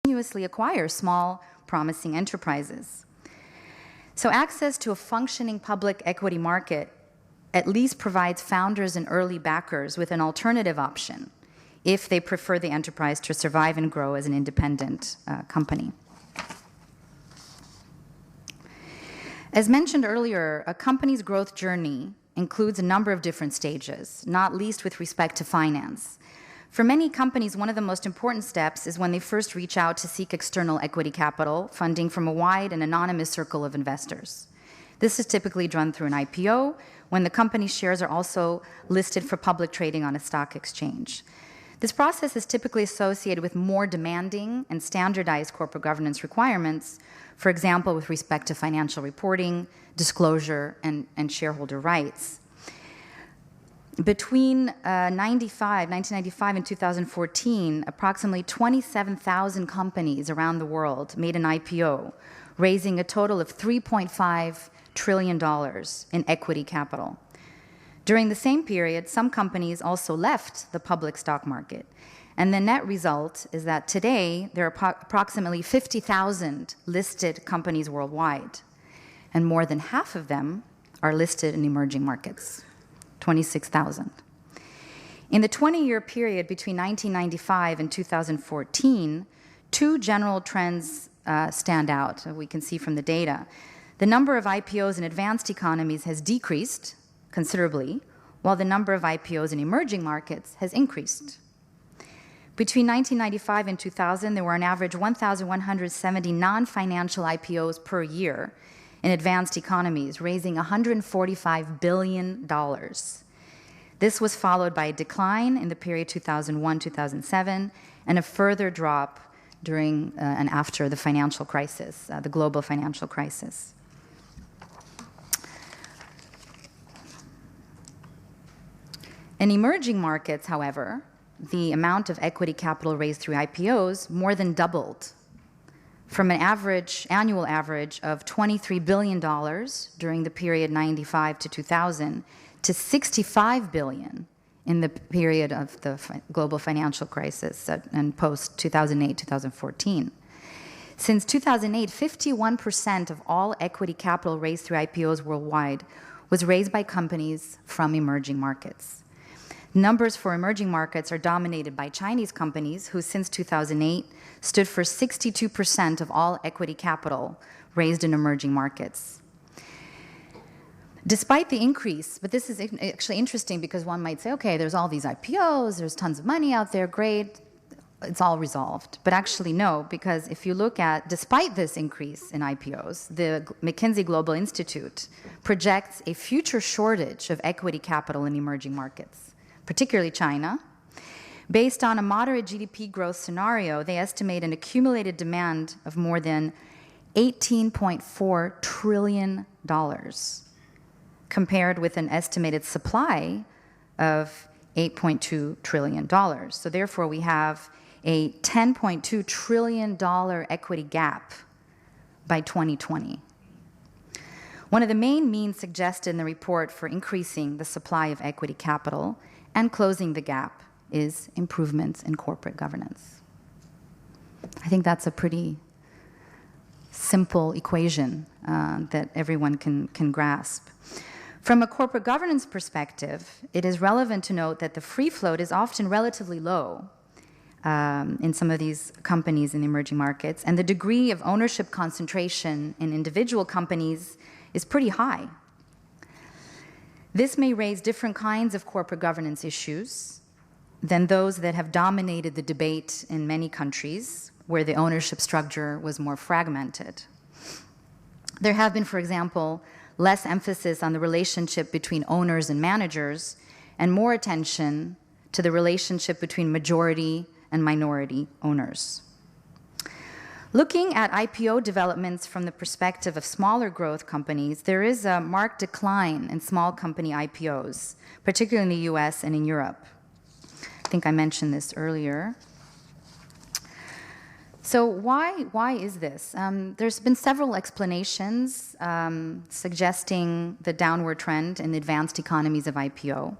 continuously acquire small, promising enterprises. So access to a functioning public equity market at least provides founders and early backers with an alternative option if they prefer the enterprise to survive and grow as an independent company. As mentioned earlier, a company's growth journey includes a number of different stages, not least with respect to finance. For many companies, one of the most important steps is when they first reach out to seek external equity capital funding from a wide and anonymous circle of investors. This is typically done through an IPO, when the company's shares are also listed for public trading on a stock exchange. This process is typically associated with more demanding and standardized corporate governance requirements, for example, with respect to financial reporting, disclosure, and shareholder rights. Between 1995 and 2014, approximately 27,000 companies around the world made an IPO, raising a total of $3.5 trillion in equity capital. During the same period, some companies also left the public stock market. And the net result is that today there are approximately 50,000 listed companies worldwide, and more than half of them are listed in emerging markets, 26,000. In the 20-year period between 1995 and 2014, two general trends stand out, we can see from the data. The number of IPOs in advanced economies has decreased considerably, while the number of IPOs in emerging markets has increased. Between 1995 and 2000, there were on average 1,170 non-financial IPOs per year in advanced economies, raising $145 billion. This was followed by a decline in the period 2001-2007 and a further drop during and after the financial crisis, the global financial crisis. In emerging markets, however, the amount of equity capital raised through IPOs more than doubled from an annual average of $23 billion during the period 95 to 2000 to $65 billion in the period of the global financial crisis and post 2008-2014. Since 2008, 51% of all equity capital raised through IPOs worldwide was raised by companies from emerging markets. Numbers for emerging markets are dominated by Chinese companies who, since 2008, stood for 62% of all equity capital raised in emerging markets. Despite the increase, but this is actually interesting because one might say, okay, there's all these IPOs, there's tons of money out there, great, it's all resolved. But actually no, because if you look at, despite this increase in IPOs, the McKinsey Global Institute projects a future shortage of equity capital in emerging markets, particularly China. Based on a moderate GDP growth scenario, they estimate an accumulated demand of more than $18.4 trillion, compared with an estimated supply of $8.2 trillion. So therefore, we have a $10.2 trillion equity gap by 2020. One of the main means suggested in the report for increasing the supply of equity capital and closing the gap is improvements in corporate governance. I think that's a pretty simple equation that everyone can grasp. From a corporate governance perspective, it is relevant to note that the free float is often relatively low in some of these companies in the emerging markets, and the degree of ownership concentration in individual companies is pretty high. This may raise different kinds of corporate governance issues than those that have dominated the debate in many countries where the ownership structure was more fragmented. There have been, for example, less emphasis on the relationship between owners and managers and more attention to the relationship between majority and minority owners. Looking at IPO developments from the perspective of smaller growth companies, there is a marked decline in small company IPOs, particularly in the US and in Europe. I think I mentioned this earlier. So why is this? There's been several explanations suggesting the downward trend in advanced economies of IPO.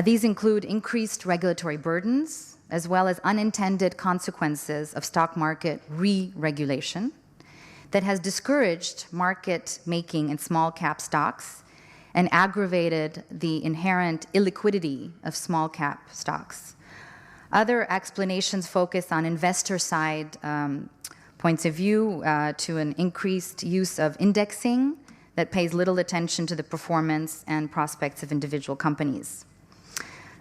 These include increased regulatory burdens, as well as unintended consequences of stock market re-regulation that has discouraged market making in small cap stocks and aggravated the inherent illiquidity of small cap stocks. Other explanations focus on investor side points of view to an increased use of indexing that pays little attention to the performance and prospects of individual companies.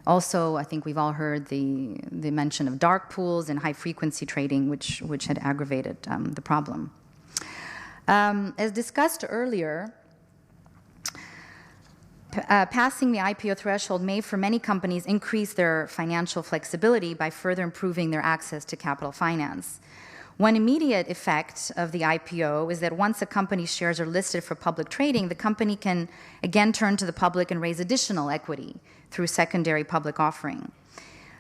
Also, I think we've all heard the mention of dark pools and high-frequency trading, which had aggravated the problem. As discussed earlier, passing the IPO threshold may, for many companies, increase their financial flexibility by further improving their access to capital finance. One immediate effect of the IPO is that once a company's shares are listed for public trading, the company can again turn to the public and raise additional equity through secondary public offering.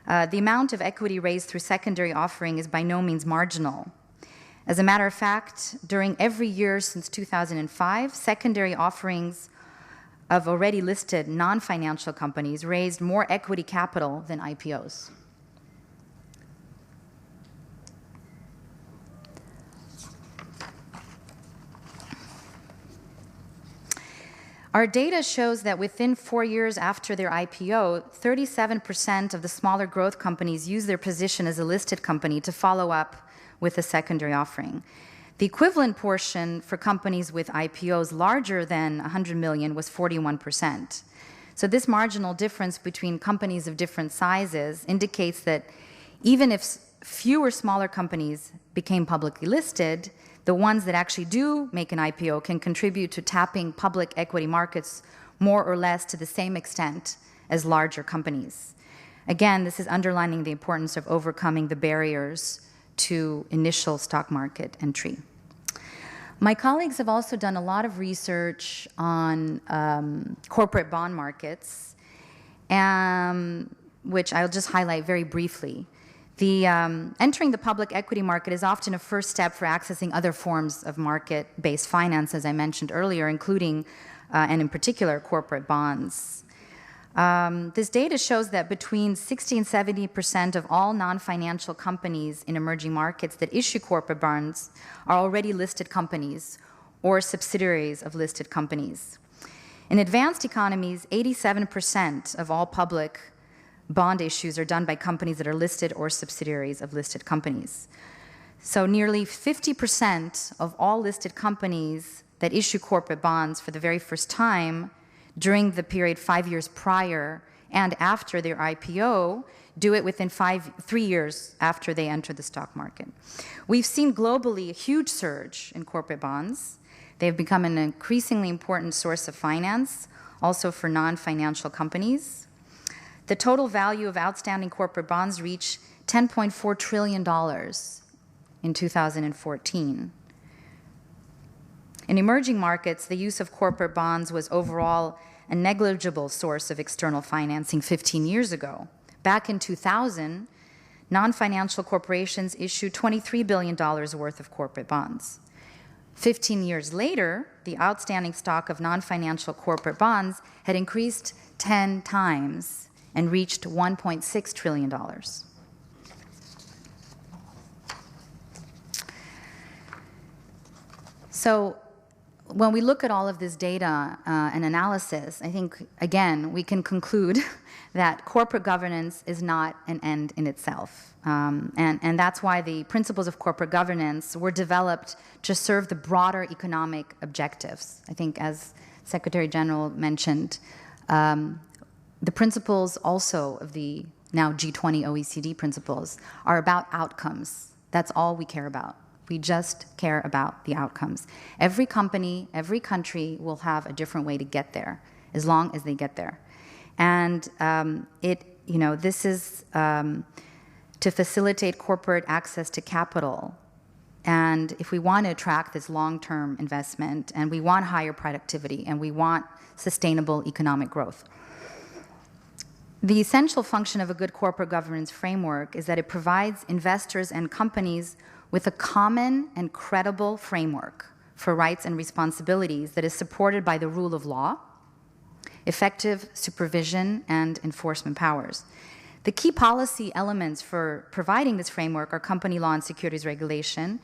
The amount of equity raised through secondary offering is by no means marginal. As a matter of fact, during every year since 2005, secondary offerings of already listed non-financial companies raised more equity capital than IPOs. Our data shows that within 4 years after their IPO, 37% of the smaller growth companies use their position as a listed company to follow up with a secondary offering. The equivalent portion for companies with IPOs larger than 100 million was 41%. So this marginal difference between companies of different sizes indicates that even if fewer smaller companies became publicly listed, the ones that actually do make an IPO can contribute to tapping public equity markets more or less to the same extent as larger companies. Again, this is underlining the importance of overcoming the barriers to initial stock market entry. My colleagues have also done a lot of research on corporate bond markets, which I'll just highlight very briefly. Entering the public equity market is often a first step for accessing other forms of market-based finance, as I mentioned earlier, including, and in particular, corporate bonds. This data shows that between 60 and 70% of all non-financial companies in emerging markets that issue corporate bonds are already listed companies or subsidiaries of listed companies. In advanced economies, 87% of all public bond issues are done by companies that are listed or subsidiaries of listed companies. So nearly 50% of all listed companies that issue corporate bonds for the very first time during the period 5 years prior and after their IPO do it within 3 years after they enter the stock market. We've seen globally a huge surge in corporate bonds. They've become an increasingly important source of finance, also for non-financial companies. The total value of outstanding corporate bonds reached $10.4 trillion in 2014. In emerging markets, the use of corporate bonds was overall a negligible source of external financing 15 years ago. Back in 2000, non-financial corporations issued $23 billion worth of corporate bonds. 15 years later, the outstanding stock of non-financial corporate bonds had increased 10 times and reached $1.6 trillion. So when we look at all of this data and analysis, I think, again, we can conclude that corporate governance is not an end in itself. And that's why the principles of corporate governance were developed to serve the broader economic objectives. I think, as Secretary General mentioned, the principles also of the now G20 OECD principles are about outcomes. That's all we care about. We just care about the outcomes. Every company, every country will have a different way to get there, as long as they get there. And this is to facilitate corporate access to capital. And if we want to attract this long-term investment, and we want higher productivity, and we want sustainable economic growth, the essential function of a good corporate governance framework is that it provides investors and companies with a common and credible framework for rights and responsibilities that is supported by the rule of law, effective supervision, and enforcement powers. The key policy elements for providing this framework are company law and securities regulation,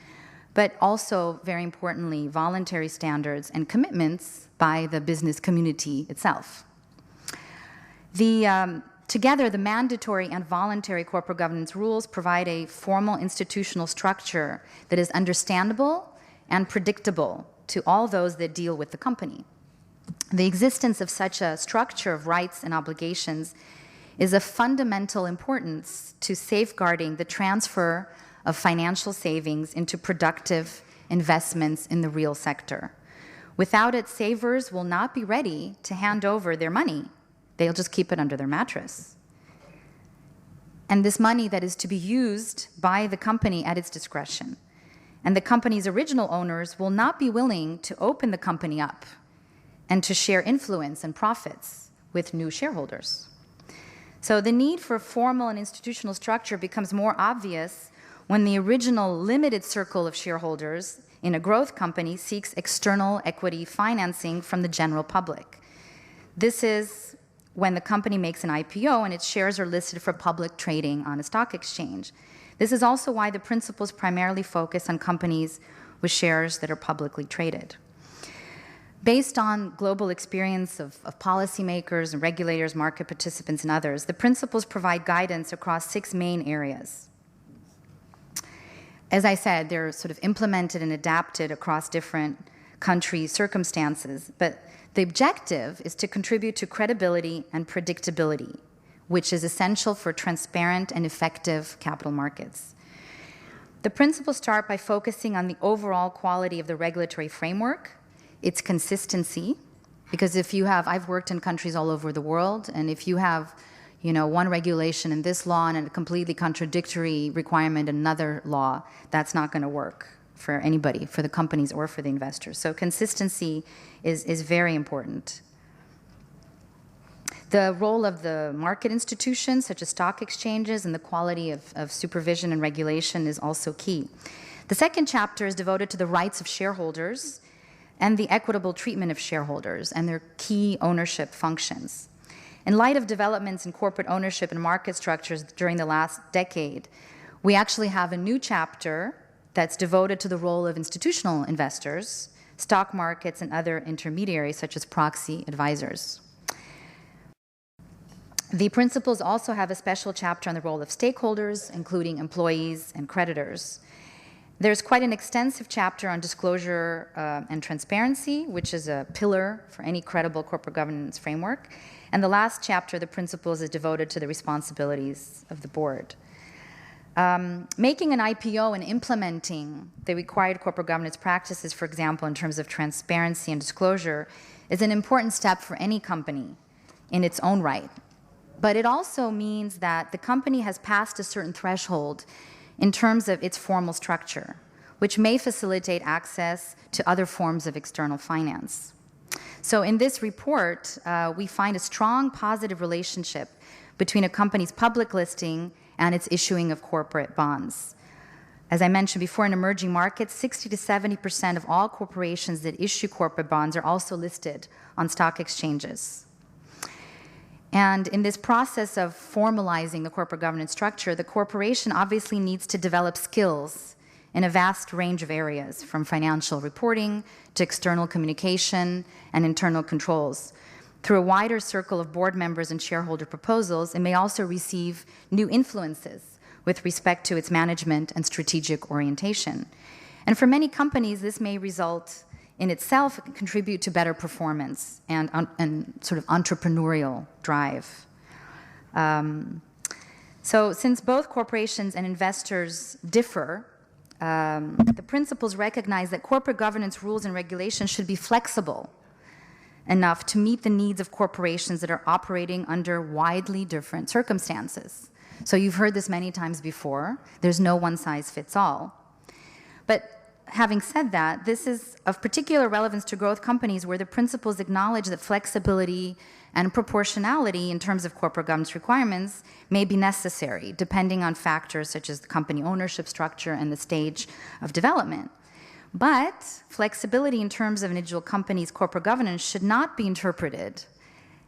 but also, very importantly, voluntary standards and commitments by the business community itself. Together, the mandatory and voluntary corporate governance rules provide a formal institutional structure that is understandable and predictable to all those that deal with the company. The existence of such a structure of rights and obligations is of fundamental importance to safeguarding the transfer of financial savings into productive investments in the real sector. Without it, savers will not be ready to hand over their money. They'll just keep it under their mattress. And this money that is to be used by the company at its discretion. And the company's original owners will not be willing to open the company up and to share influence and profits with new shareholders. So the need for formal and institutional structure becomes more obvious when the original limited circle of shareholders in a growth company seeks external equity financing from the general public. This is when the company makes an IPO and its shares are listed for public trading on a stock exchange. This is also why the principles primarily focus on companies with shares that are publicly traded. Based on global experience of policymakers and regulators, market participants, and others, the principles provide guidance across 6 main areas. As I said, they're sort of implemented and adapted across different country circumstances, but the objective is to contribute to credibility and predictability, which is essential for transparent and effective capital markets. The principles start by focusing on the overall quality of the regulatory framework, its consistency, because I've worked in countries all over the world, and if you have, one regulation in this law and a completely contradictory requirement in another law, that's not going to work for anybody, for the companies or for the investors. So consistency is very important. The role of the market institutions, such as stock exchanges, and the quality of supervision and regulation is also key. The second chapter is devoted to the rights of shareholders and the equitable treatment of shareholders and their key ownership functions. In light of developments in corporate ownership and market structures during the last decade, we actually have a new chapter that's devoted to the role of institutional investors, stock markets, and other intermediaries such as proxy advisors. The principles also have a special chapter on the role of stakeholders, including employees and creditors. There's quite an extensive chapter on disclosure and transparency, which is a pillar for any credible corporate governance framework. And the last chapter, the principles, is devoted to the responsibilities of the board. Making an IPO and implementing the required corporate governance practices, for example, in terms of transparency and disclosure, is an important step for any company in its own right. But it also means that the company has passed a certain threshold in terms of its formal structure, which may facilitate access to other forms of external finance. So in this report, we find a strong positive relationship between a company's public listing and its issuing of corporate bonds. As I mentioned before, in emerging markets, 60 to 70% of all corporations that issue corporate bonds are also listed on stock exchanges. And in this process of formalizing the corporate governance structure, the corporation obviously needs to develop skills in a vast range of areas, from financial reporting to external communication and internal controls. Through a wider circle of board members and shareholder proposals, it may also receive new influences with respect to its management and strategic orientation. And for many companies, this may result in itself contribute to better performance and sort of entrepreneurial drive. So since both corporations and investors differ, the principles recognize that corporate governance rules and regulations should be flexible enough to meet the needs of corporations that are operating under widely different circumstances. So you've heard this many times before. There's no one size fits all. But having said that, this is of particular relevance to growth companies where the principles acknowledge that flexibility and proportionality in terms of corporate governance requirements may be necessary, depending on factors such as the company ownership structure and the stage of development. But flexibility in terms of an individual company's corporate governance should not be interpreted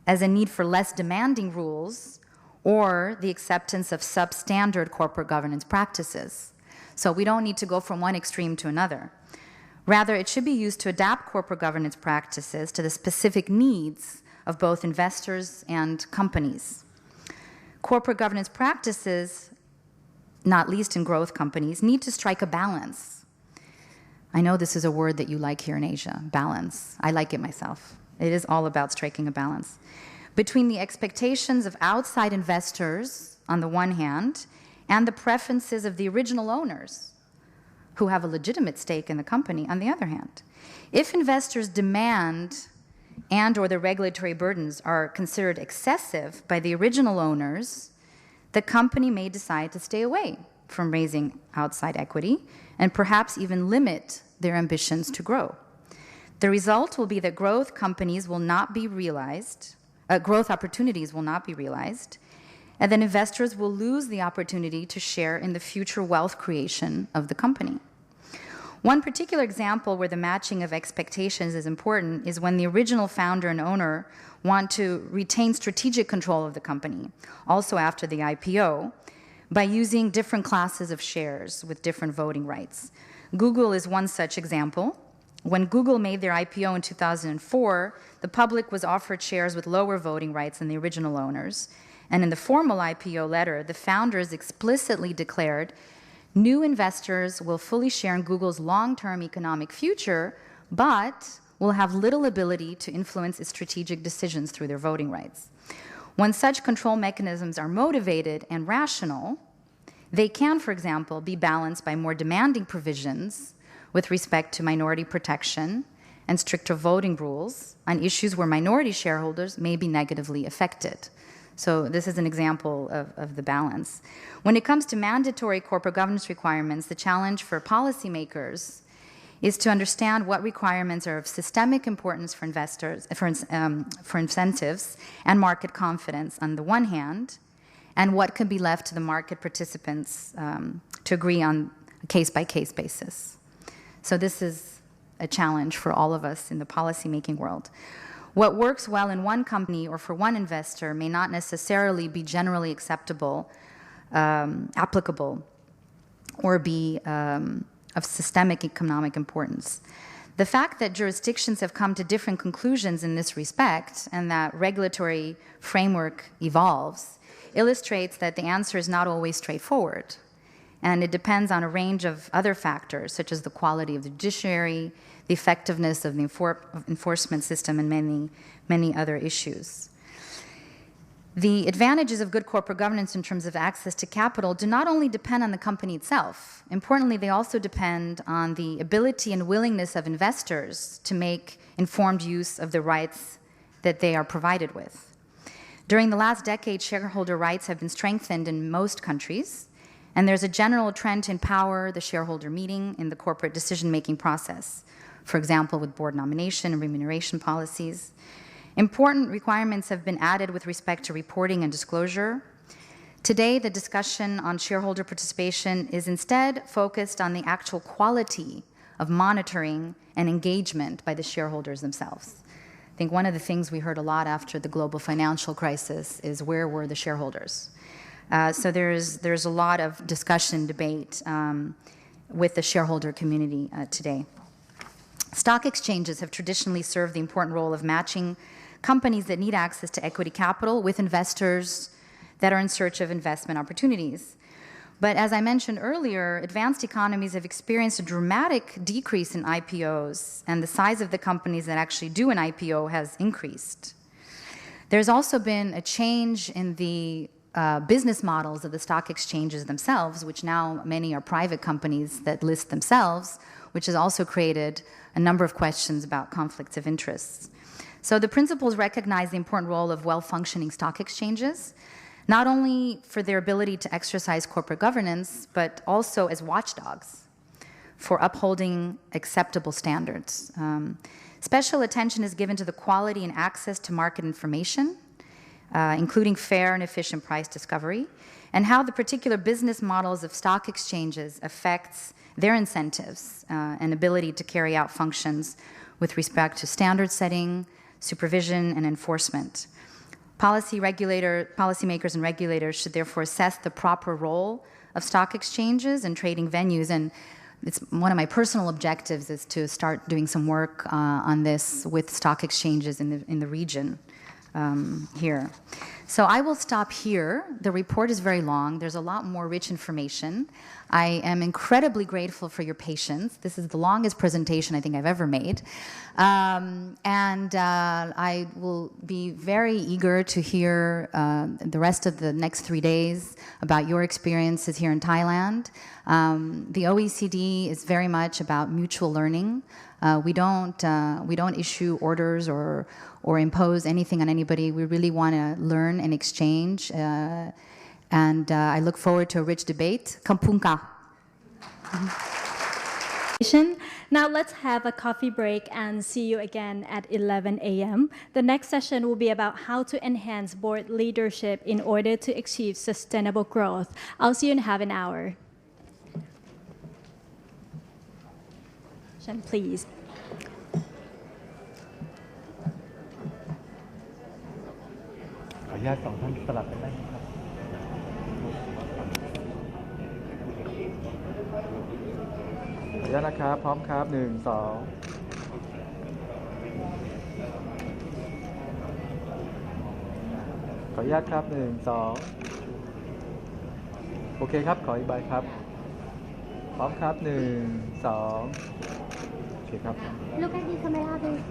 as a need for less demanding rules or the acceptance of substandard corporate governance practices. So we don't need to go from one extreme to another. Rather, it should be used to adapt corporate governance practices to the specific needs of both investors and companies. Corporate governance practices, not least in growth companies, need to strike a balance. I know this is a word that you like here in Asia, balance. I like it myself. It is all about striking a balance between the expectations of outside investors on the one hand and the preferences of the original owners who have a legitimate stake in the company on the other hand. If investors' demand and or the regulatory burdens are considered excessive by the original owners, the company may decide to stay away from raising outside equity and perhaps even limit their ambitions to grow. The result will be that growth opportunities will not be realized, and then investors will lose the opportunity to share in the future wealth creation of the company. One particular example where the matching of expectations is important is when the original founder and owner want to retain strategic control of the company, also after the IPO, by using different classes of shares with different voting rights. Google is one such example. When Google made their IPO in 2004, the public was offered shares with lower voting rights than the original owners. And in the formal IPO letter, the founders explicitly declared new investors will fully share in Google's long-term economic future, but will have little ability to influence its strategic decisions through their voting rights. When such control mechanisms are motivated and rational, they can, for example, be balanced by more demanding provisions with respect to minority protection and stricter voting rules on issues where minority shareholders may be negatively affected. So this is an example of the balance. When it comes to mandatory corporate governance requirements, the challenge for policymakers is to understand what requirements are of systemic importance for investors, for incentives and market confidence on the one hand, and what can be left to the market participants to agree on a case-by-case basis. So this is a challenge for all of us in the policymaking world. What works well in one company or for one investor may not necessarily be generally acceptable, applicable, or be of systemic economic importance. The fact that jurisdictions have come to different conclusions in this respect and that regulatory framework evolves illustrates that the answer is not always straightforward. And it depends on a range of other factors, such as the quality of the judiciary, the effectiveness of the enforcement system, and many, many other issues. The advantages of good corporate governance in terms of access to capital do not only depend on the company itself. Importantly, they also depend on the ability and willingness of investors to make informed use of the rights that they are provided with. During the last decade, shareholder rights have been strengthened in most countries, and there's a general trend to empower the shareholder meeting in the corporate decision-making process, for example, with board nomination and remuneration policies. Important requirements have been added with respect to reporting and disclosure. Today, the discussion on shareholder participation is instead focused on the actual quality of monitoring and engagement by the shareholders themselves. I think one of the things we heard a lot after the global financial crisis is where were the shareholders? So there's a lot of discussion, debate with the shareholder community today. Stock exchanges have traditionally served the important role of matching companies that need access to equity capital with investors that are in search of investment opportunities. But as I mentioned earlier, advanced economies have experienced a dramatic decrease in IPOs, and the size of the companies that actually do an IPO has increased. There's also been a change in the business models of the stock exchanges themselves, which now many are private companies that list themselves, which has also created a number of questions about conflicts of interests. So the principles recognize the important role of well-functioning stock exchanges, not only for their ability to exercise corporate governance, but also as watchdogs for upholding acceptable standards. Special attention is given to the quality and access to market information, including fair and efficient price discovery, and how the particular business models of stock exchanges affects their incentives and ability to carry out functions with respect to standard setting, supervision, and enforcement. Policymakers and regulators should therefore assess the proper role of stock exchanges and trading venues. And it's one of my personal objectives is to start doing some work on this with stock exchanges in the region here. So I will stop here. The report is very long. There's a lot more rich information. I am incredibly grateful for your patience. This is the longest presentation I think I've ever made. I will be very eager to hear the rest of the next 3 days about your experiences here in Thailand. The OECD is very much about mutual learning. We don't issue orders or impose anything on anybody. We really want to learn and exchange. I look forward to a rich debate. Kampunka. Now let's have a coffee break and see you again at 11 a.m. The next session will be about how to enhance board leadership in order to achieve sustainable growth. I'll see you in half an hour. Please. ขออนุญาตสองท่านสลับกันได้ไหมครับขออนุญาตนะครับพร้อมครับ1 2ขออนุญาตครับ1 2โอเคครับขออีกใบครับพร้อมครับ1 2โอเคครับ Look at the camera please.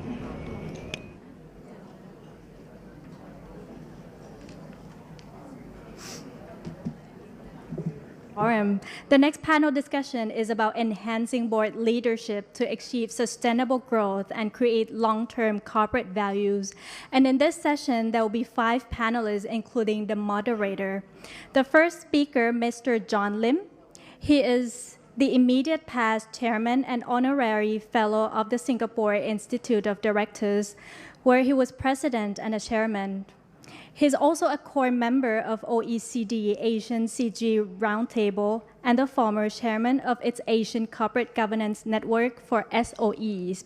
The next panel discussion is about enhancing board leadership to achieve sustainable growth and create long-term corporate values. And in this session, there will be 5 panelists, including the moderator. The first speaker, Mr. John Lim. He is the immediate past chairman and honorary fellow of the Singapore Institute of Directors, where he was president and a chairman. He's also a core member of OECD Asian CG Roundtable and the former chairman of its Asian Corporate Governance Network for SOEs.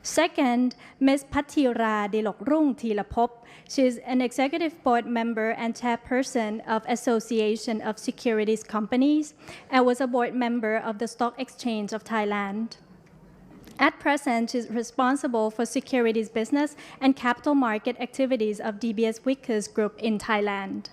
Second, Ms. Pathira Dilokrung Thilapop. She's an executive board member and chairperson of Association of Securities Companies and was a board member of the Stock Exchange of Thailand. At present, she's responsible for securities business and capital market activities of DBS Vickers Group in Thailand.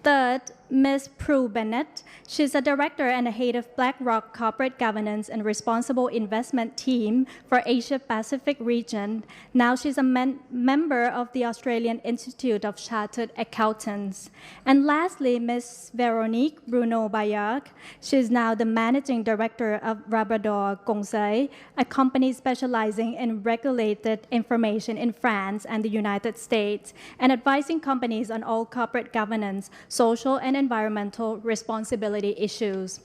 Third, Ms. Prue Bennett. She's a director and a head of BlackRock Corporate Governance and Responsible Investment Team for Asia Pacific region. Now she's a member of the Australian Institute of Chartered Accountants. And lastly, Ms. Veronique Bruno Bayard. She's now the managing director of Labrador Conseil, a company specializing in regulated information in France and the United States, and advising companies on all corporate governance, social and environmental responsibility issues.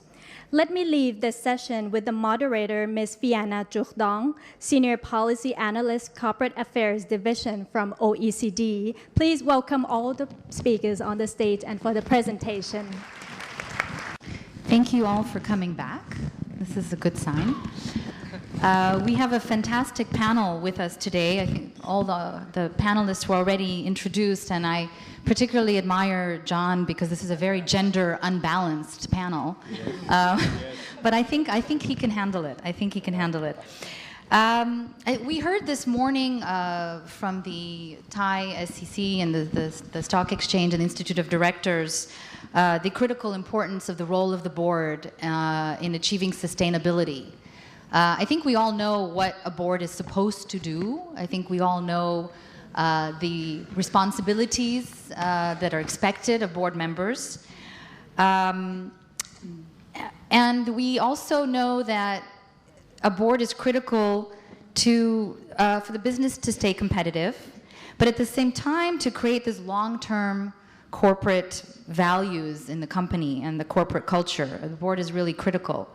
Let me leave this session with the moderator, Ms. Fiana Jukdong, Senior Policy Analyst, Corporate Affairs Division from OECD. Please welcome all the speakers on the stage and for the presentation. Thank you all for coming back. This is a good sign. We have a fantastic panel with us today. I think all the panelists were already introduced, and I particularly admire John because this is a very gender unbalanced panel. But I think he can handle it. I think he can handle it. We heard this morning from the Thai SEC and the Stock Exchange and the Institute of Directors the critical importance of the role of the board in achieving sustainability. I think we all know what a board is supposed to do. I think we all know the responsibilities that are expected of board members. And we also know that a board is critical for the business to stay competitive, but at the same time to create this long-term corporate values in the company and the corporate culture. The board is really critical.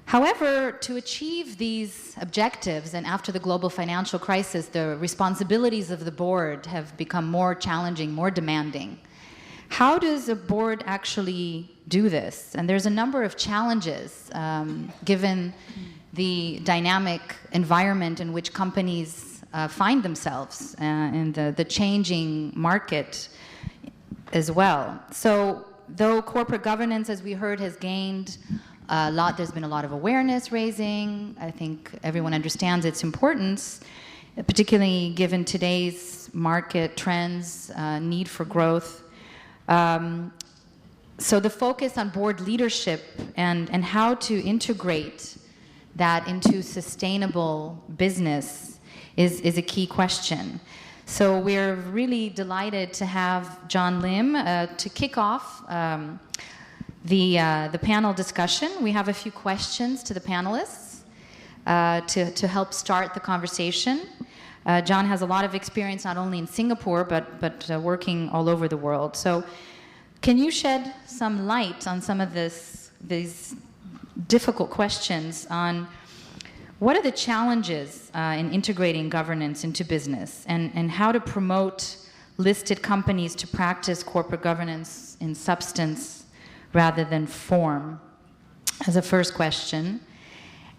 However, to achieve these objectives, and after the global financial crisis, the responsibilities of the board have become more challenging, more demanding. How does a board actually do this? And there's a number of challenges given the dynamic environment in which companies find themselves in the changing market as well. So though corporate governance, as we heard, has gained a lot, there's been a lot of awareness raising. I think everyone understands its importance, particularly given today's market trends, need for growth. So the focus on board leadership and how to integrate that into sustainable business is a key question. So we're really delighted to have John Lim to kick off the panel discussion. We have a few questions to the panelists to help start the conversation. John has a lot of experience not only in Singapore but working all over the world. So can you shed some light on some of these difficult questions on what are the challenges in integrating governance into business and how to promote listed companies to practice corporate governance in substance rather than form, as a first question.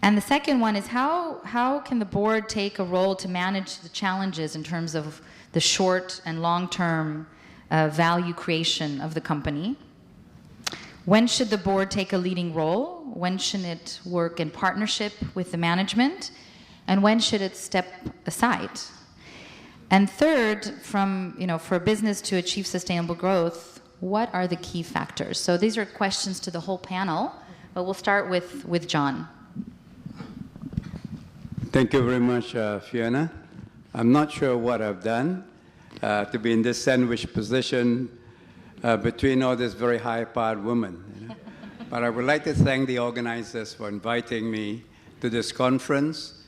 And the second one is how can the board take a role to manage the challenges in terms of the short and long-term value creation of the company? When should the board take a leading role? When should it work in partnership with the management? And when should it step aside? And third, for a business to achieve sustainable growth, what are the key factors? So these are questions to the whole panel, but we'll start with John. Thank you very much, Fiona. I'm not sure what I've done to be in this sandwich position between all these very high-powered women. But I would like to thank the organizers for inviting me to this conference.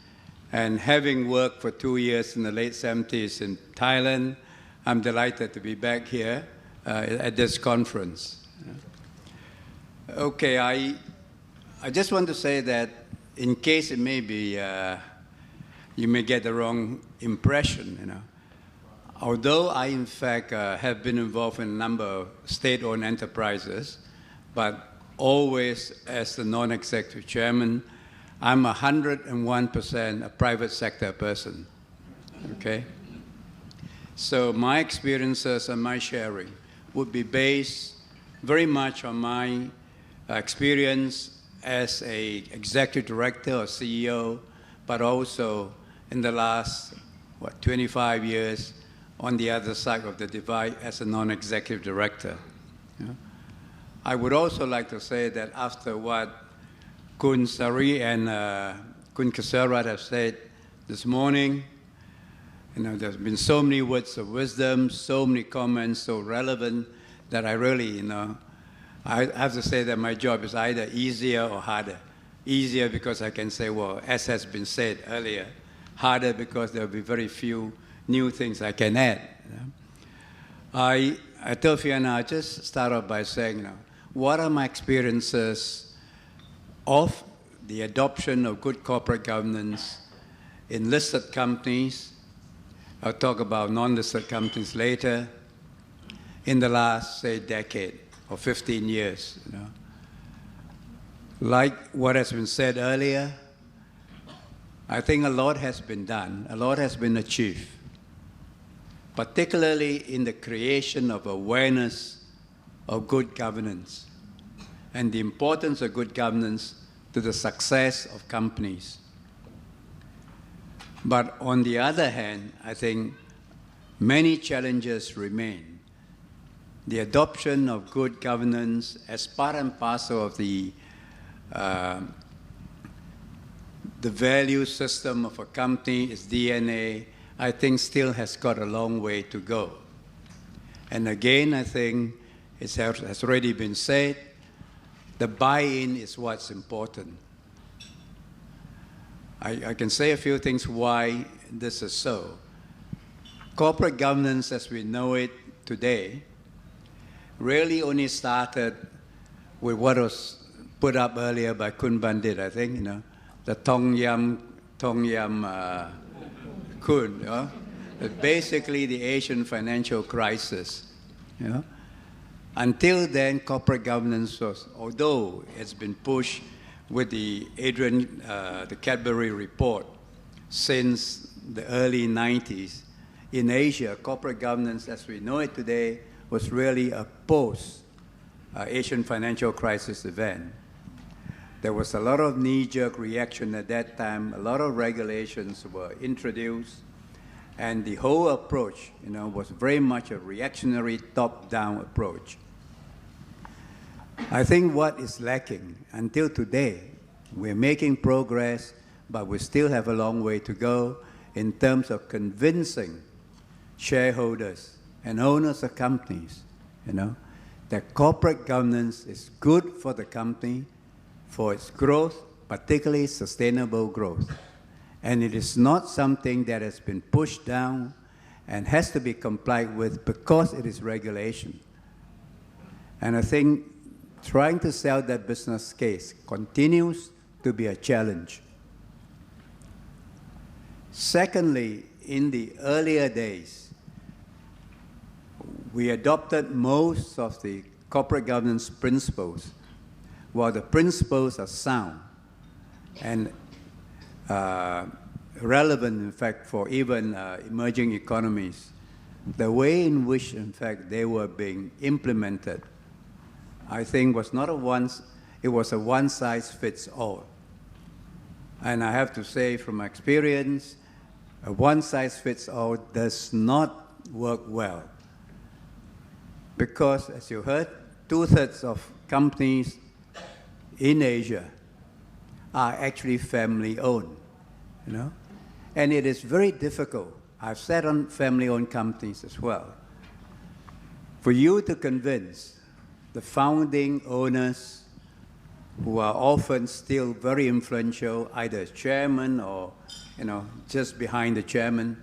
And having worked for 2 years in the late 70s in Thailand, I'm delighted to be back here at this conference. Okay, I just want to say that in case it may be, you may get the wrong impression, Although I, in fact, have been involved in a number of state-owned enterprises, but always as the non-executive chairman, I'm 101% a private sector person, okay? So my experiences and my sharing would be based very much on my experience as an executive director or CEO, but also in the last, 25 years on the other side of the divide as a non-executive director. I would also like to say that after what Kun Sari and Kun Kasarat have said this morning, there's been so many words of wisdom, so many comments, so relevant that I really, I have to say that my job is either easier or harder. Easier because I can say, well, as has been said earlier, harder because there will be very few new things I can add. I tell Fiona, I just start off by saying, what are my experiences of the adoption of good corporate governance in listed companies? I'll talk about non-listed companies later. In the last, say, decade or 15 years. Like what has been said earlier, I think a lot has been done, a lot has been achieved, particularly in the creation of awareness of good governance and the importance of good governance to the success of companies. But on the other hand, I think many challenges remain. The adoption of good governance as part and parcel of the value system of a company, its DNA, I think still has got a long way to go. And again, I think it has already been said, the buy-in is what's important. I can say a few things why this is so. Corporate governance as we know it today really only started with what was put up earlier by Kun Bandit, I think, the Tong Yam Kun, basically the Asian financial crisis. Until then, corporate governance was, although it's been pushed with the Cadbury report since the early 90s, in Asia, corporate governance as we know it today was really a post-Asian financial crisis event. There was a lot of knee-jerk reaction at that time. A lot of regulations were introduced, and the whole approach, was very much a reactionary top-down approach. I think what is lacking until today, we're making progress, but we still have a long way to go in terms of convincing shareholders and owners of companies, that corporate governance is good for the company, for its growth, particularly sustainable growth. And it is not something that has been pushed down and has to be complied with because it is regulation. And I think trying to sell that business case continues to be a challenge. Secondly, in the earlier days, we adopted most of the corporate governance principles. While the principles are sound and relevant, in fact, for even emerging economies, the way in which, in fact, they were being implemented, I think was not it was a one-size-fits-all. And I have to say from experience, a one-size-fits-all does not work well. Because, as you heard, 2/3 of companies in Asia are actually family-owned, And it is very difficult. I've sat on family-owned companies as well. For you to convince the founding owners, who are often still very influential, either as chairman or, just behind the chairman,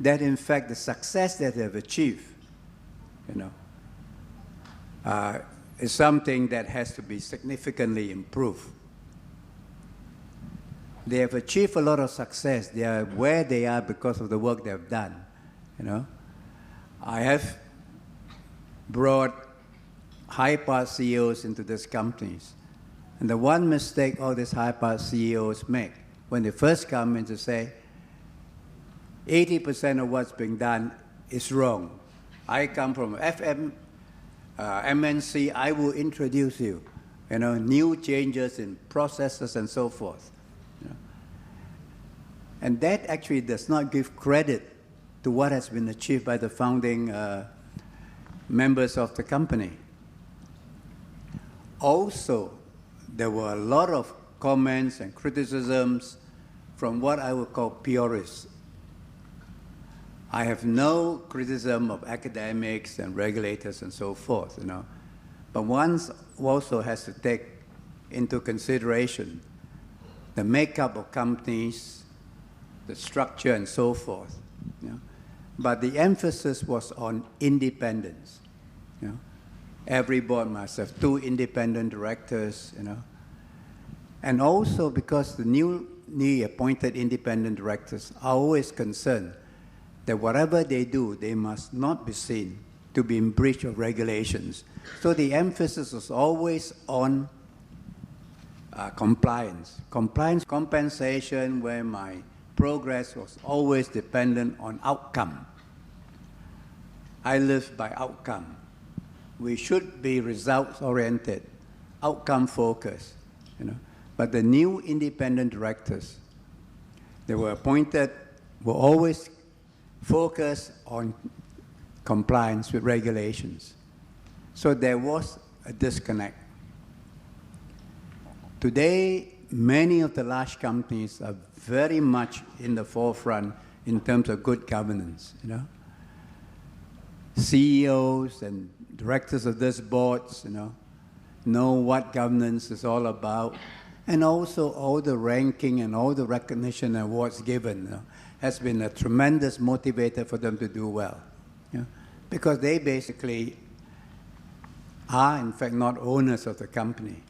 that in fact the success that they have achieved, is something that has to be significantly improved. They have achieved a lot of success. They are where they are because of the work they have done. I have brought high-powered CEOs into these companies. And the one mistake all these high-powered CEOs make when they first come in to say, 80% of what's being done is wrong. I come from MNC, I will introduce you, new changes in processes and so forth. And that actually does not give credit to what has been achieved by the founding members of the company. Also, there were a lot of comments and criticisms from what I would call purists. I have no criticism of academics and regulators and so forth, But one also has to take into consideration the makeup of companies, the structure and so forth. But the emphasis was on independence. Every board must have 2 independent directors, And also because the newly appointed independent directors are always concerned that whatever they do, they must not be seen to be in breach of regulations. So the emphasis was always on compliance. Compliance compensation, where my progress was always dependent on outcome. I live by outcome. We should be results-oriented, outcome-focused. But the new independent directors, they were appointed, were always focused on compliance with regulations. So there was a disconnect. Today, many of the large companies are very much in the forefront in terms of good governance. CEOs and directors of these boards, know what governance is all about, and also all the ranking and all the recognition and awards given has been a tremendous motivator for them to do well, because they basically are, in fact, not owners of the company.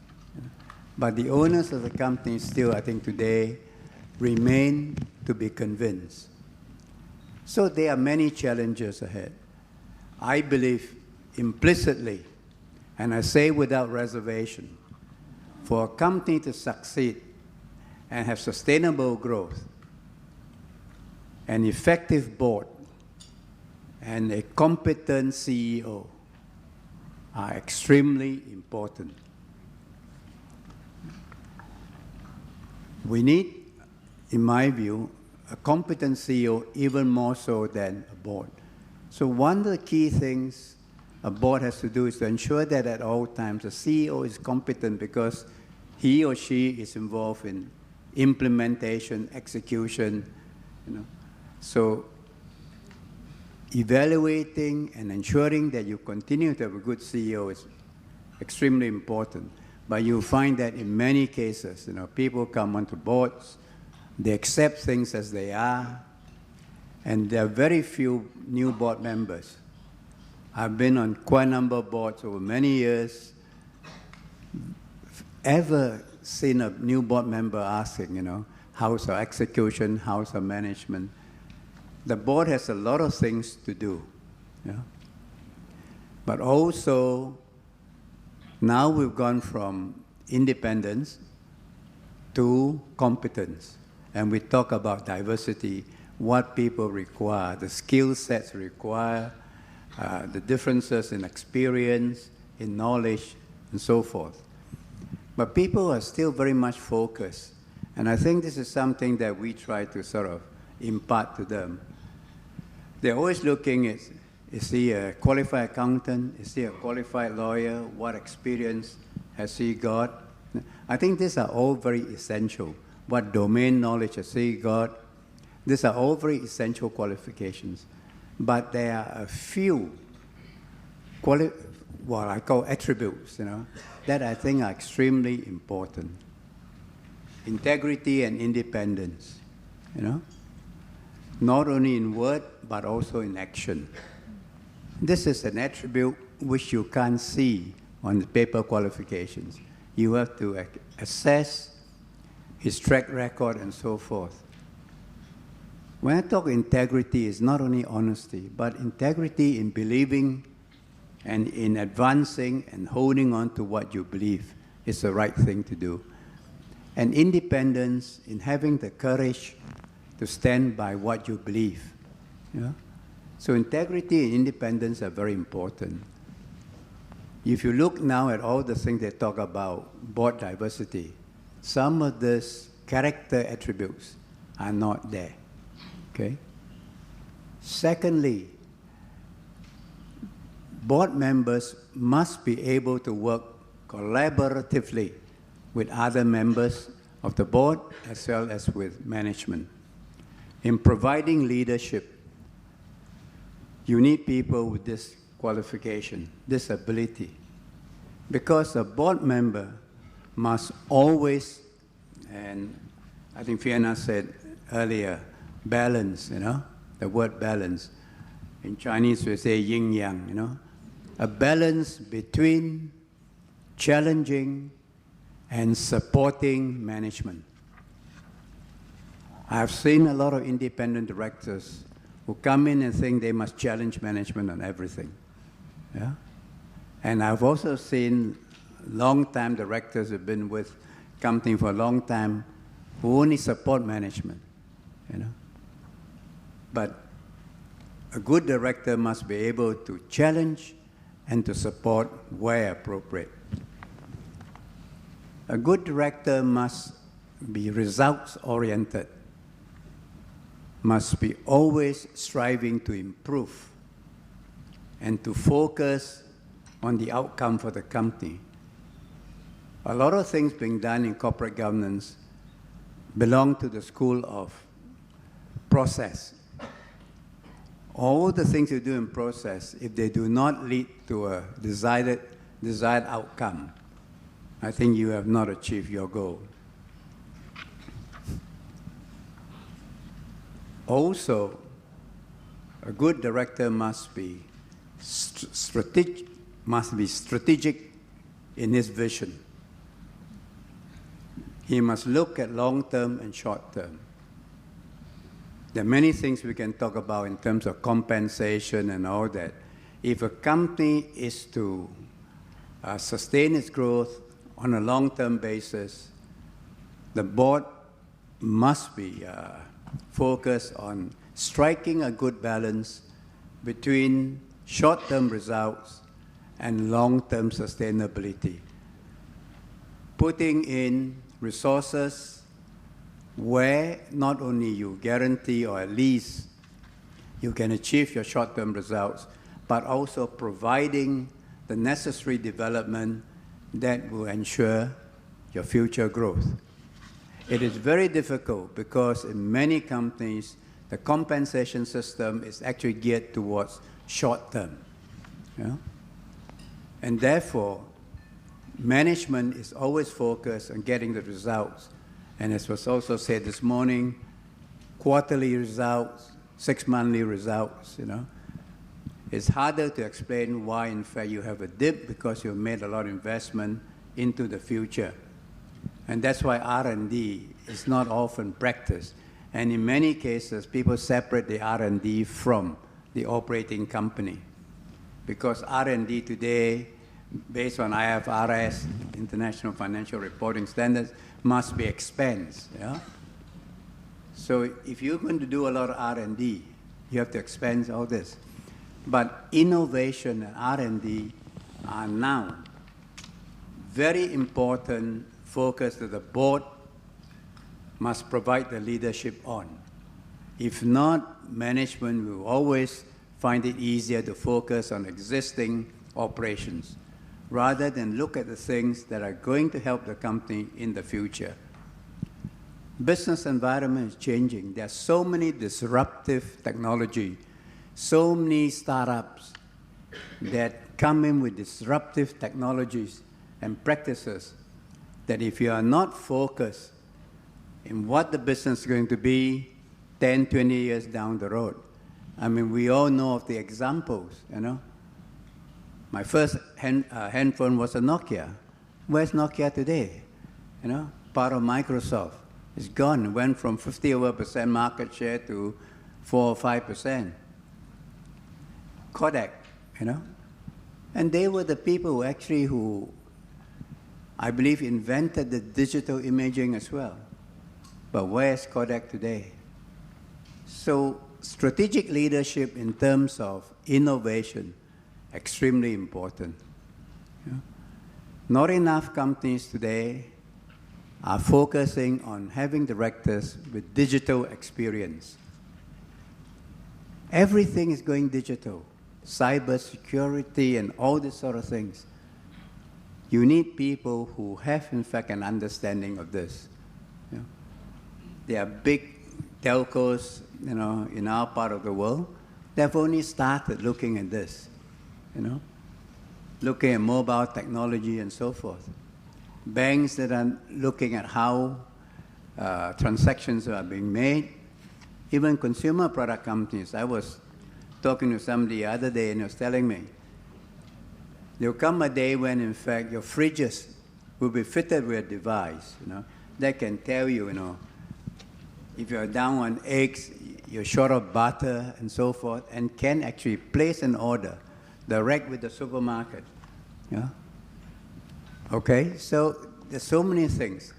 But the owners of the company still, I think, today remain to be convinced. So there are many challenges ahead. I believe implicitly, and I say without reservation, for a company to succeed and have sustainable growth, an effective board and a competent CEO are extremely important. We need, in my view, a competent CEO even more so than a board. So one of the key things a board has to do is to ensure that at all times the CEO is competent because he or she is involved in implementation, execution, So evaluating and ensuring that you continue to have a good CEO is extremely important. But you find that in many cases, people come onto boards, they accept things as they are, and there are very few new board members. I've been on quite a number of boards over many years. Ever seen a new board member asking, how's our execution, how's our management? The board has a lot of things to do. But also, now we've gone from independence to competence. And we talk about diversity, what people require, the skill sets require, the differences in experience, in knowledge, and so forth. But people are still very much focused. And I think this is something that we try to sort of impart to them. They're always looking at, is he a qualified accountant? Is he a qualified lawyer? What experience has he got? I think these are all very essential. What domain knowledge has he got? These are all very essential qualifications. But there are a few, what I call attributes, that I think are extremely important. Integrity and independence, not only in word, but also in action. This is an attribute which you can't see on the paper qualifications. You have to assess his track record and so forth. When I talk integrity, it's not only honesty, but integrity in believing and in advancing and holding on to what you believe is the right thing to do. And independence in having the courage to stand by what you believe. So integrity and independence are very important. If you look now at all the things they talk about, board diversity, some of these character attributes are not there. Okay? Secondly, board members must be able to work collaboratively with other members of the board as well as with management. In providing leadership, you need people with this qualification, this ability. Because a board member must always, and I think Fiona said earlier, balance, the word balance. In Chinese we say yin yang, a balance between challenging and supporting management. I've seen a lot of independent directors who come in and think they must challenge management on everything. And I've also seen long-time directors who've been with company for a long time who only support management. But a good director must be able to challenge and to support where appropriate. A good director must be results-oriented, must be always striving to improve and to focus on the outcome for the company. A lot of things being done in corporate governance belong to the school of process. All the things you do in process, if they do not lead to a desired outcome, I think you have not achieved your goal. Also, a good director must be strategic in his vision. He must look at long-term and short-term. There are many things we can talk about in terms of compensation and all that. If a company is to sustain its growth on a long-term basis, the board must be focus on striking a good balance between short-term results and long-term sustainability. Putting in resources where not only you guarantee or at least you can achieve your short-term results, but also providing the necessary development that will ensure your future growth. It is very difficult because in many companies, the compensation system is actually geared towards short-term. Yeah? And therefore, management is always focused on getting the results. And as was also said this morning, quarterly results, 6-monthly results, It's harder to explain why, in fact, you have a dip because you've made a lot of investment into the future. And that's why R&D is not often practiced. And in many cases, people separate the R&D from the operating company. Because R&D today, based on IFRS, International Financial Reporting Standards, must be expensed. Yeah? So if you're going to do a lot of R&D, you have to expense all this. But innovation and R&D are now very important focus that the board must provide the leadership on. If not, management will always find it easier to focus on existing operations rather than look at the things that are going to help the company in the future. Business environment is changing. There are so many disruptive technology, so many startups that come in with disruptive technologies and practices that if you are not focused in what the business is going to be 10, 20 years down the road. I mean, we all know of the examples, My first handphone was a Nokia. Where's Nokia today? Part of Microsoft. It's gone. It went from 50% market share to 4 or 5%. Kodak, And they were the people who I believe, invented the digital imaging as well. But where's Kodak today? So strategic leadership in terms of innovation, extremely important. Not enough companies today are focusing on having directors with digital experience. Everything is going digital, cybersecurity and all these sort of things. You need people who have, in fact, an understanding of this. There are big telcos, in our part of the world. They've only started looking at this, looking at mobile technology and so forth. Banks that are looking at how transactions are being made. Even consumer product companies. I was talking to somebody the other day and he was telling me, there'll come a day when, in fact, your fridges will be fitted with a device, that can tell you, if you're down on eggs, you're short of butter and so forth, and can actually place an order direct with the supermarket. Okay, so there's so many things.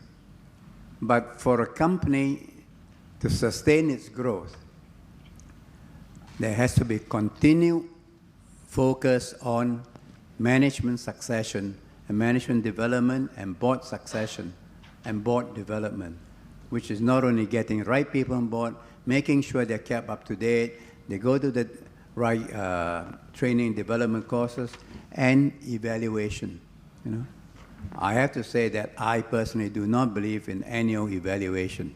But for a company to sustain its growth, there has to be continued focus on management succession and management development and board succession and board development, which is not only getting the right people on board, making sure they're kept up to date, they go to the right training development courses, and evaluation. I have to say that I personally do not believe in annual evaluation.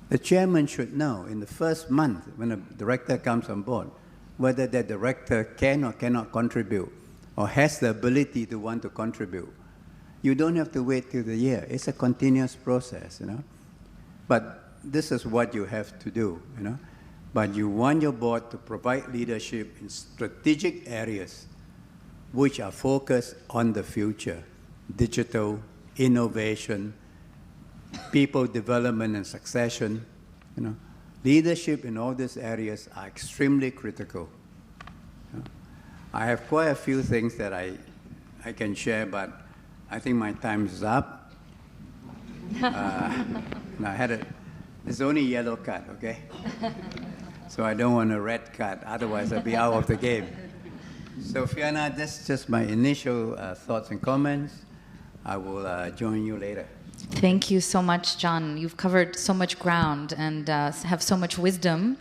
The chairman should know in the first month when a director comes on board whether that director can or cannot contribute or has the ability to want to contribute. You don't have to wait till the year. It's a continuous process, But this is what you have to do, But you want your board to provide leadership in strategic areas which are focused on the future, digital, innovation, people development and succession. Leadership in all these areas are extremely critical. I have quite a few things that I can share, but I think my time is up. I had It's only yellow card, okay? So I don't want a red card, otherwise I'll be out of the game. So Fiona, that's just my initial thoughts and comments. I will join you later. Thank you so much, John. You've covered so much ground and have so much wisdom.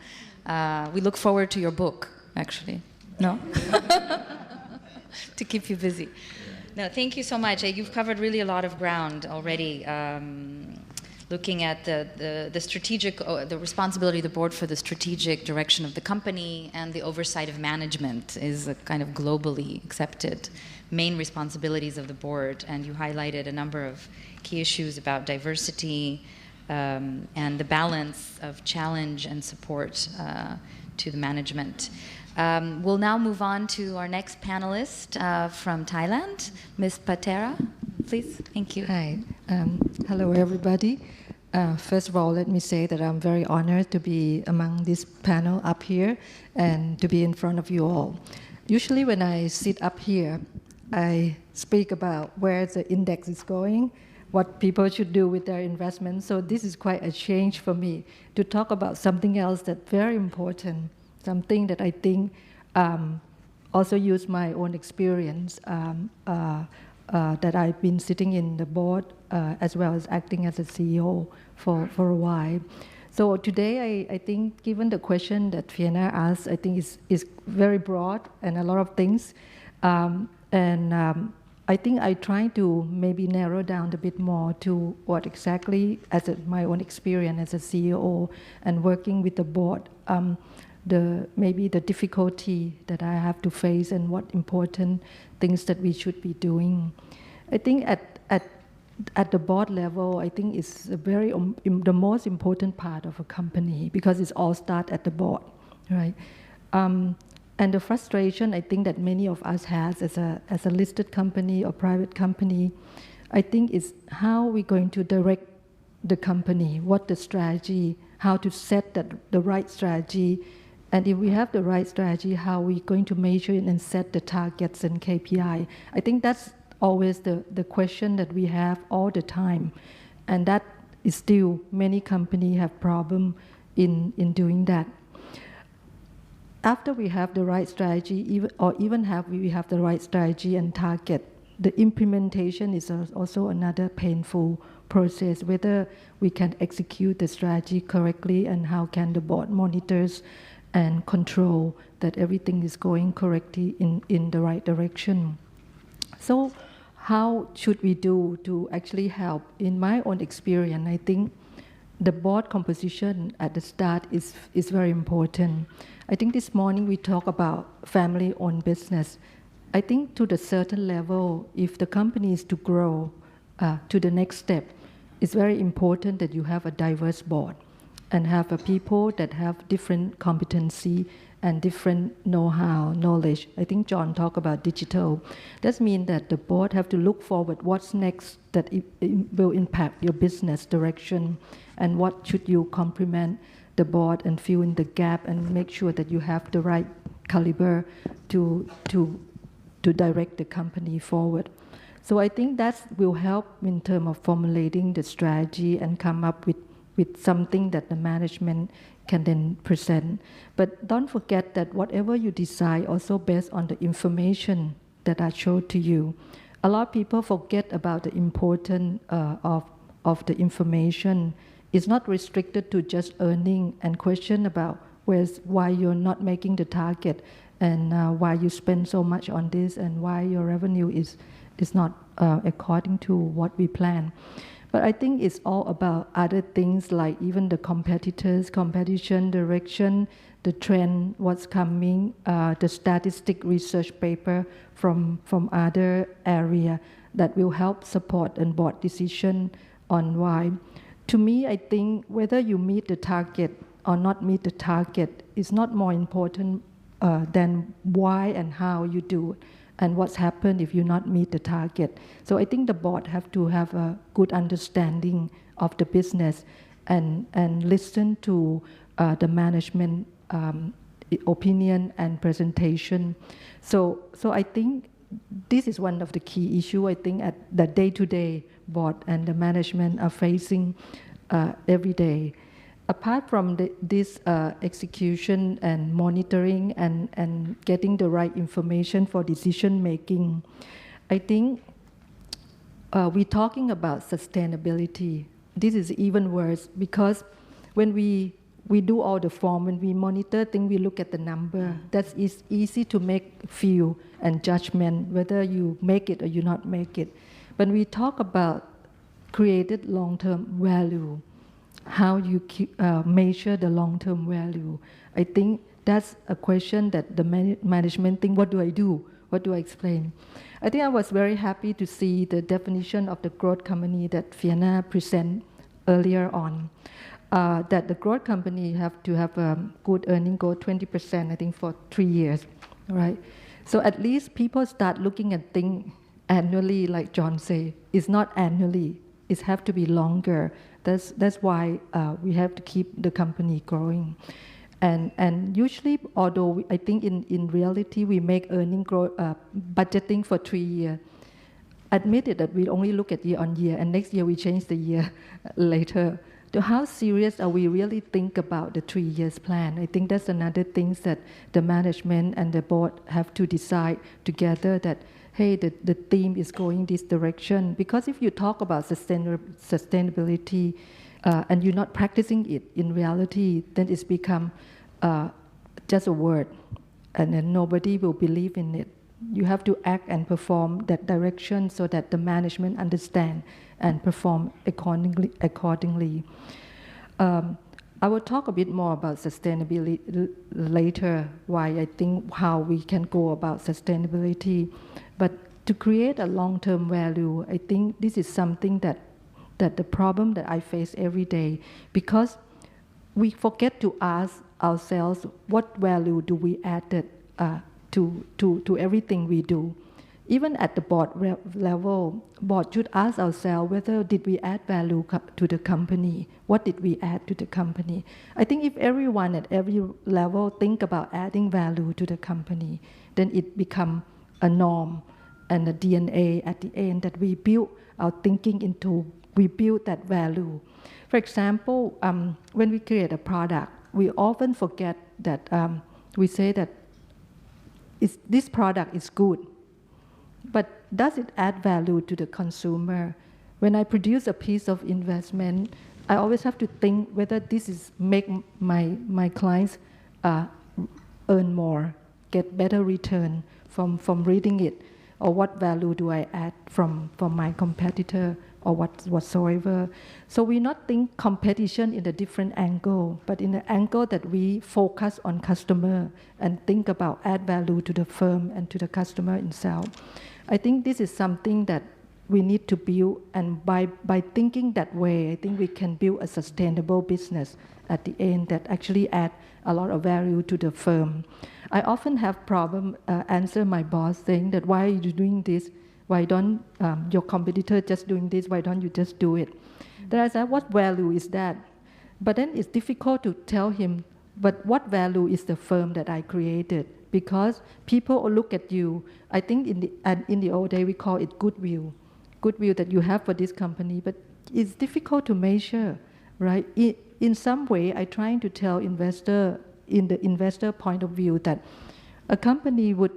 We look forward to your book, actually. No? To keep you busy. No, thank you so much. You've covered really a lot of ground already. Looking at the strategic, the responsibility of the board for the strategic direction of the company and the oversight of management is a kind of globally accepted main responsibilities of the board. And you highlighted a number of key issues about diversity and the balance of challenge and support to the management. We'll now move on to our next panelist from Thailand, Ms. Patera. Please, thank you. Hi, hello everybody. First of all, let me say that I'm very honored to be among this panel up here and to be in front of you all. Usually when I sit up here, I speak about where the index is going, what people should do with their investments. So this is quite a change for me to talk about something else that's very important, something that I think also use my own experience that I've been sitting in the board as well as acting as a CEO for a while. So today, I think, given the question that Fiona asked, I think is very broad and a lot of things. I think I try to maybe narrow down a bit more to what exactly, as my own experience as a CEO and working with the board, maybe the difficulty that I have to face and what important things that we should be doing. I think at the board level, I think it's the most important part of a company because it's all start at the board, right? And the frustration I think that many of us has as a listed company or private company, I think is how we're going to direct the company, what the strategy, how to set the right strategy, and if we have the right strategy, how we're going to measure it and set the targets and KPI. I think that's always the question that we have all the time, and that is still many companies have problem in doing that. After we have the right strategy, we have the right strategy and target, the implementation is also another painful process, whether we can execute the strategy correctly and how can the board monitors and control that everything is going correctly in the right direction. So how should we do to actually help? In my own experience, I think the board composition at the start is very important. I think this morning we talk about family-owned business. I think to the certain level, if the company is to grow to the next step, it's very important that you have a diverse board and have people that have different competency and different know-how, knowledge. I think John talked about digital. That means that the board have to look forward what's next that it will impact your business direction and what should you complement the board and fill in the gap and make sure that you have the right caliber to direct the company forward. So I think that will help in terms of formulating the strategy and come up with something that the management can then present. But don't forget that whatever you decide also based on the information that I showed to you. A lot of people forget about the importance of the information. It's not restricted to just earning and question about why you're not making the target and why you spend so much on this and why your revenue is not according to what we plan. But I think it's all about other things like even the competitors, competition, direction, the trend, what's coming, the statistic research paper from other area that will help support and board decision on why. To me, I think whether you meet the target or not meet the target is not more important than why and how you do it and what's happened if you not meet the target. So I think the board have to have a good understanding of the business and listen to the management opinion and presentation. So I think this is one of the key issue I think at the day-to-day board and the management are facing every day. apart from this execution and monitoring and getting the right information for decision making, I think we're talking about sustainability. This is even worse because when we do all the form, when we monitor things, we look at the number. That is easy to make feel and judgment whether you make it or you not make it. When we talk about created long-term value, how you measure the long-term value, I think that's a question that the management think, what do I do? What do I explain? I think I was very happy to see the definition of the growth company that Fiona presented earlier on. That the growth company have to have a good earning growth, 20%, I think, for 3 years, right? So at least people start looking at things annually, like John say. It's not annually; it have to be longer. That's why we have to keep the company growing. And usually, although I think in reality we make earning growth budgeting for 3 years. Admitted that we only look at year on year, and next year we change the year later. So how serious are we really think about the 3 years plan? I think that's another thing that the management and the board have to decide together that, hey, the theme is going this direction. Because if you talk about sustainability and you're not practicing it in reality, then it's become just a word, and then nobody will believe in it. You have to act and perform that direction so that the management understand and perform accordingly. I will talk a bit more about sustainability later, why I think how we can go about sustainability. But to create a long-term value, I think this is something that the problem that I face every day, because we forget to ask ourselves what value do we add to everything we do. Even at the board level, board should ask ourselves whether did we add value to the company, what did we add to the company. I think if everyone at every level think about adding value to the company, then it become a norm and a DNA at the end that we build our thinking into, we build that value. For example, when we create a product, we often forget that we say that this product is good, but does it add value to the consumer? When I produce a piece of investment, I always have to think whether this is make my clients earn more, get better return from reading it, or what value do I add from my competitor or whatsoever. So we not think competition in a different angle, but in the angle that we focus on customer and think about add value to the firm and to the customer itself. I think this is something that we need to build, and by thinking that way, I think we can build a sustainable business at the end that actually add a lot of value to the firm. I often have problem answer my boss saying that, why are you doing this? Why don't your competitor just doing this? Why don't you just do it? Then I said, what value is that? But then it's difficult to tell him, but what value is the firm that I created? Because people will look at you. I think in the old day we call it goodwill that you have for this company, but it's difficult to measure, right? In some way, I'm trying to tell investor, in the investor point of view, that a company with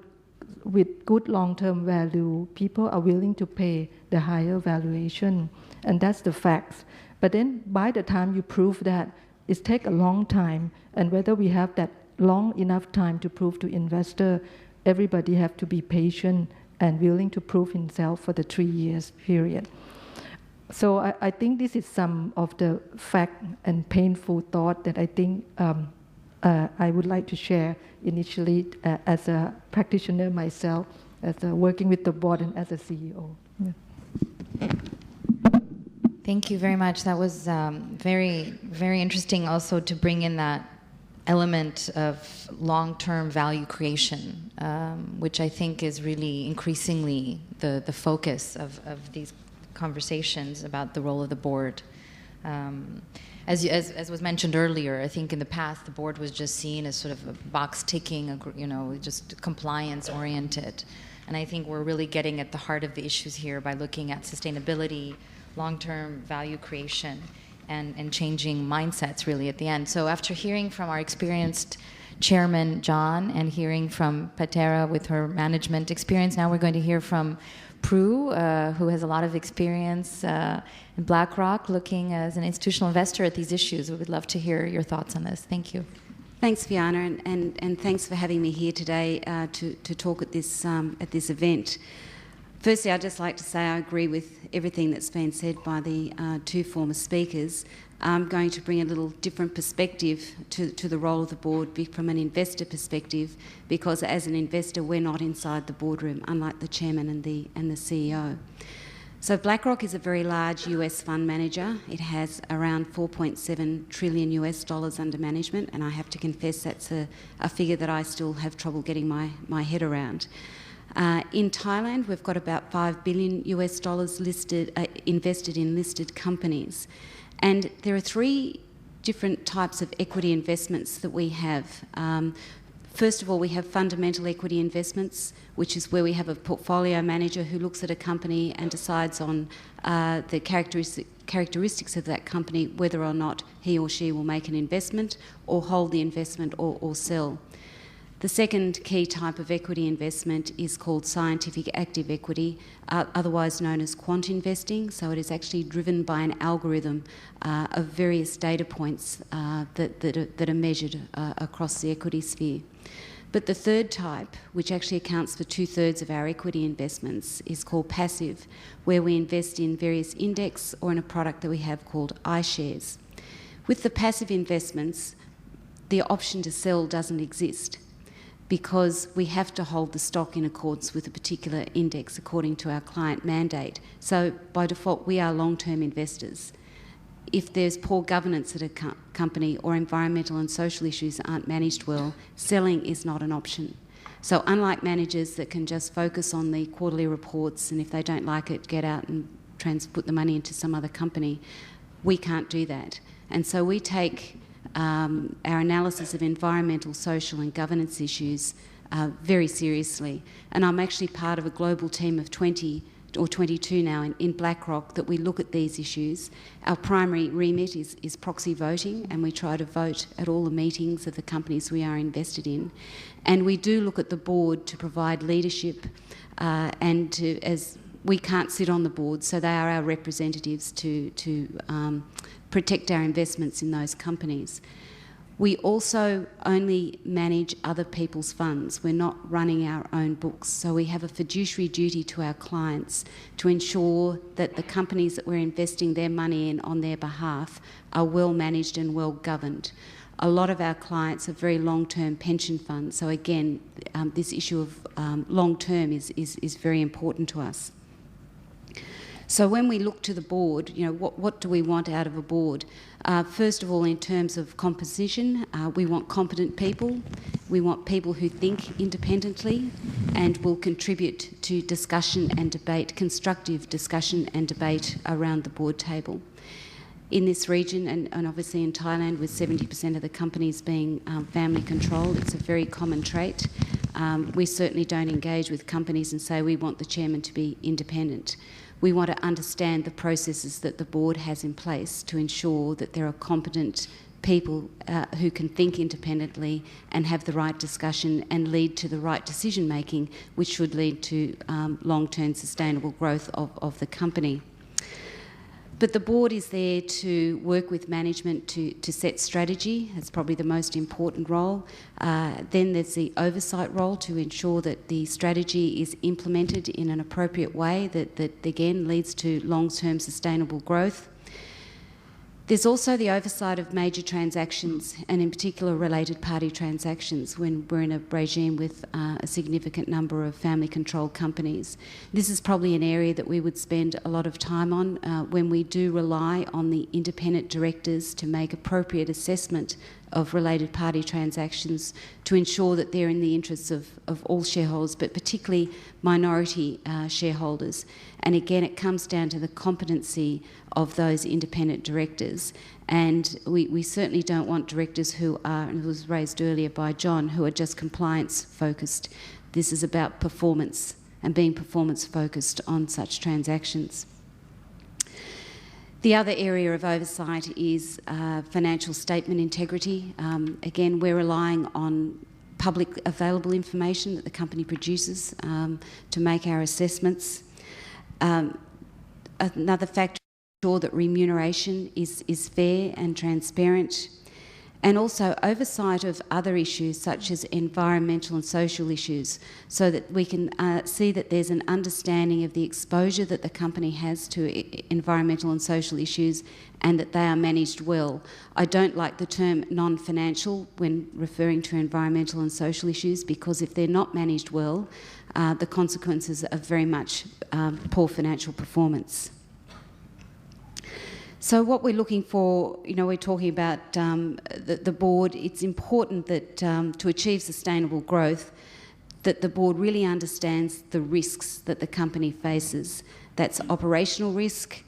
good long-term value, people are willing to pay the higher valuation, and that's the facts. But then by the time you prove that, it takes a long time, and whether we have that long enough time to prove to investor, everybody have to be patient and willing to prove himself for the 3 years period. So I think this is some of the fact and painful thought that I think I would like to share initially as a practitioner myself, as working with the board and as a CEO. Yeah. Thank you very much. That was very, very interesting also to bring in that element of long-term value creation, which I think is really increasingly the focus of these conversations about the role of the board. As was mentioned earlier, I think in the past the board was just seen as sort of a box ticking, just compliance oriented. And I think we're really getting at the heart of the issues here by looking at sustainability, long-term value creation, and changing mindsets really at the end. So after hearing from our experienced Chairman John and hearing from Patera with her management experience, now we're going to hear from Prue, who has a lot of experience in BlackRock, looking as an institutional investor at these issues. We would love to hear your thoughts on this. Thank you. Thanks, Fiona, and thanks for having me here today to talk at this event. Firstly, I'd just like to say I agree with everything that's been said by the two former speakers. I'm going to bring a little different perspective to the role of the board from an investor perspective, because as an investor we're not inside the boardroom, unlike the chairman and the CEO. So BlackRock is a very large US fund manager. It has around $4.7 trillion US under management, and I have to confess that's a figure that I still have trouble getting my head around. In Thailand, we've got about $5 billion US invested in listed companies. And there are three different types of equity investments that we have. First of all, we have fundamental equity investments, which is where we have a portfolio manager who looks at a company and decides on the characteristics of that company, whether or not he or she will make an investment or hold the investment or sell. The second key type of equity investment is called scientific active equity, otherwise known as quant investing. So it is actually driven by an algorithm of various data points that are measured across the equity sphere. But the third type, which actually accounts for 2/3 of our equity investments, is called passive, where we invest in various index or in a product that we have called iShares. With the passive investments, the option to sell doesn't exist, because we have to hold the stock in accordance with a particular index according to our client mandate. So by default, we are long-term investors. If there's poor governance at a company or environmental and social issues aren't managed well, selling is not an option. So unlike managers that can just focus on the quarterly reports and if they don't like it, get out and put the money into some other company, we can't do that. And so we take our analysis of environmental, social and governance issues very seriously. And I'm actually part of a global team of 20 or 22 now in BlackRock that we look at these issues. Our primary remit is proxy voting, and we try to vote at all the meetings of the companies we are invested in. And we do look at the board to provide leadership as we can't sit on the board, so they are our representatives to protect our investments in those companies. We also only manage other people's funds. We're not running our own books. So we have a fiduciary duty to our clients to ensure that the companies that we're investing their money in on their behalf are well managed and well governed. A lot of our clients are very long-term pension funds. So again, this issue of long-term is very important to us. So when we look to the board, what do we want out of a board? First of all, in terms of composition, we want competent people. We want people who think independently and will contribute to discussion and debate, constructive discussion and debate around the board table. In this region, and obviously in Thailand, with 70% of the companies being family controlled, it's a very common trait. We certainly don't engage with companies and say we want the chairman to be independent. We want to understand the processes that the board has in place to ensure that there are competent people who can think independently and have the right discussion and lead to the right decision making, which should lead to long-term sustainable growth of the company. But the board is there to work with management to set strategy. That's probably the most important role. Then there's the oversight role to ensure that the strategy is implemented in an appropriate way that again leads to long-term sustainable growth. There's also the oversight of major transactions, and in particular related party transactions, when we're in a regime with a significant number of family-controlled companies. This is probably an area that we would spend a lot of time on when we do rely on the independent directors to make appropriate assessment of related party transactions to ensure that they're in the interests of all shareholders, but particularly minority shareholders. And again, it comes down to the competency of those independent directors. And we certainly don't want directors who are, and it was raised earlier by John, who are just compliance focused. This is about performance and being performance focused on such transactions. The other area of oversight is financial statement integrity. Again, we're relying on public available information that the company produces to make our assessments. Another factor is to ensure that remuneration is fair and transparent, and also oversight of other issues such as environmental and social issues, so that we can see that there's an understanding of the exposure that the company has to environmental and social issues and that they are managed well. I don't like the term non-financial when referring to environmental and social issues, because if they're not managed well, the consequences are very much poor financial performance. So what we're looking for, we're talking about the board. It's important that to achieve sustainable growth, that the board really understands the risks that the company faces. That's operational risk,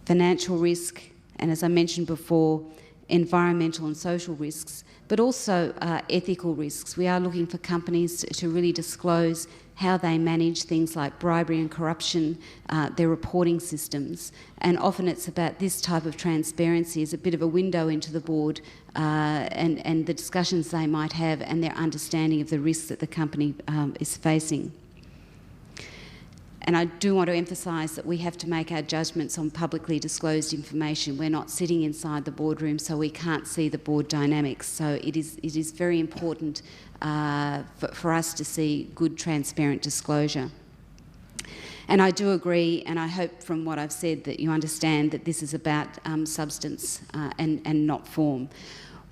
financial risk, and as I mentioned before, environmental and social risks, but also ethical risks. We are looking for companies to really disclose how they manage things like bribery and corruption, their reporting systems. And often it's about this type of transparency as a bit of a window into the board and the discussions they might have and their understanding of the risks that the company is facing. And I do want to emphasise that we have to make our judgments on publicly disclosed information. We're not sitting inside the boardroom, so we can't see the board dynamics. So it is very important for us to see good, transparent disclosure. And I do agree, and I hope from what I've said that you understand that this is about substance and not form.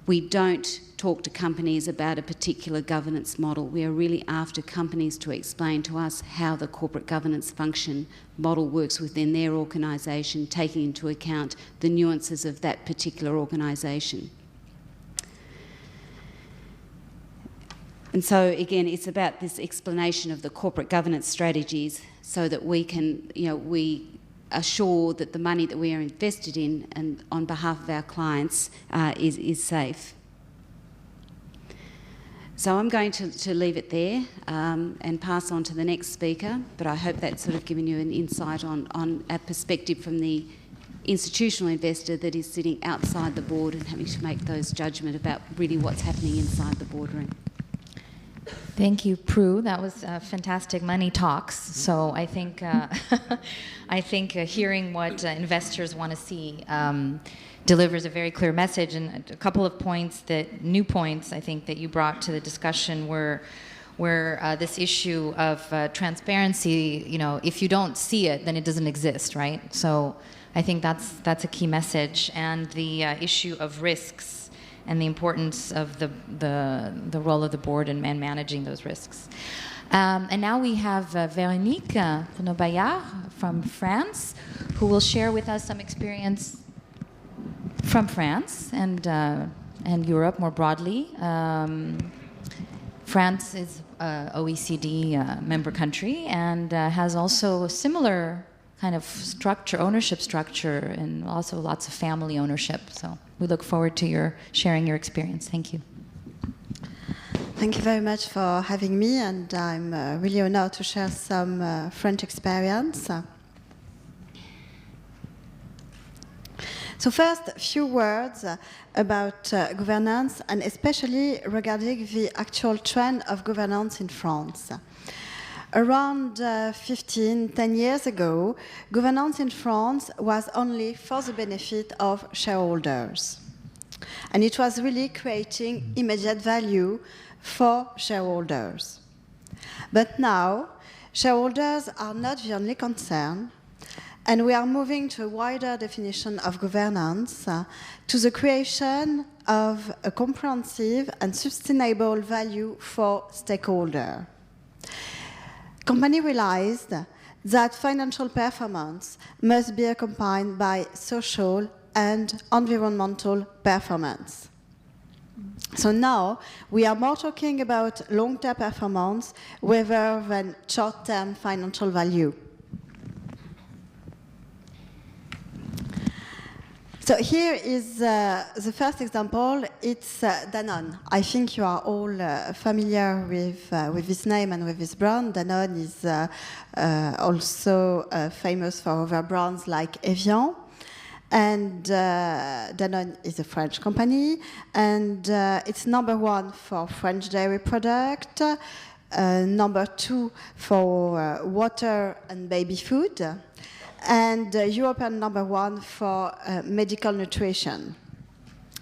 We don't talk to companies about a particular governance model. We are really after companies to explain to us how the corporate governance function model works within their organisation, taking into account the nuances of that particular organisation. And so, again, it's about this explanation of the corporate governance strategies so that we can, we are sure that the money that we are invested in and on behalf of our clients is safe. So I'm going to leave it there and pass on to the next speaker, but I hope that's sort of given you an insight on a perspective from the institutional investor that is sitting outside the board and having to make those judgments about really what's happening inside the boardroom. Thank you, Prue. That was fantastic money talks. So I think hearing what investors want to see delivers a very clear message. And a couple of new points I think that you brought to the discussion were this issue of transparency. If you don't see it, then it doesn't exist, right? So I think that's a key message. And the issue of risks and the importance of the role of the board in managing those risks. And now we have Véronique Bayard from France, who will share with us some experience from France and Europe more broadly. France is an OECD member country and has also a similar kind of ownership structure, and also lots of family ownership. So we look forward to sharing your experience. Thank you. Thank you very much for having me, and I'm really honored to share some French experience. So first, a few words about governance, and especially regarding the actual trend of governance in France. Around 10 years ago, governance in France was only for the benefit of shareholders. And it was really creating immediate value for shareholders. But now, shareholders are not the only concern, and we are moving to a wider definition of governance to the creation of a comprehensive and sustainable value for stakeholders. Company realized that financial performance must be accompanied by social and environmental performance. So now we are more talking about long-term performance rather than short-term financial value. So here is the first example. It's Danone. I think you are all familiar with this name and with this brand. Danone is also famous for other brands like Evian. And Danone is a French company, and it's number 1 for French dairy product, number 2 for water and baby food, and European number 1 for medical nutrition.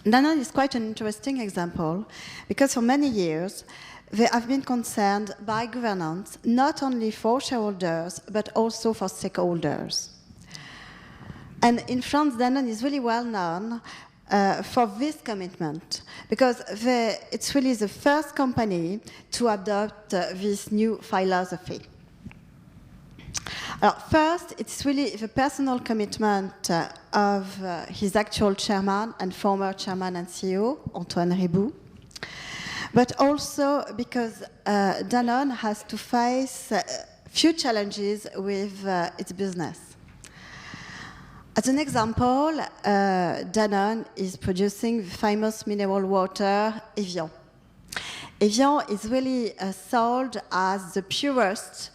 Danone is quite an interesting example because for many years they have been concerned by governance not only for shareholders but also for stakeholders. And in France, Danone is really well known for this commitment because it's really the first company to adopt this new philosophy. First, it's really the personal commitment of his actual chairman and former chairman and CEO, Antoine Riboud, but also because Danone has to face few challenges with its business. As an example, Danone is producing the famous mineral water Evian. Evian is really sold as the purest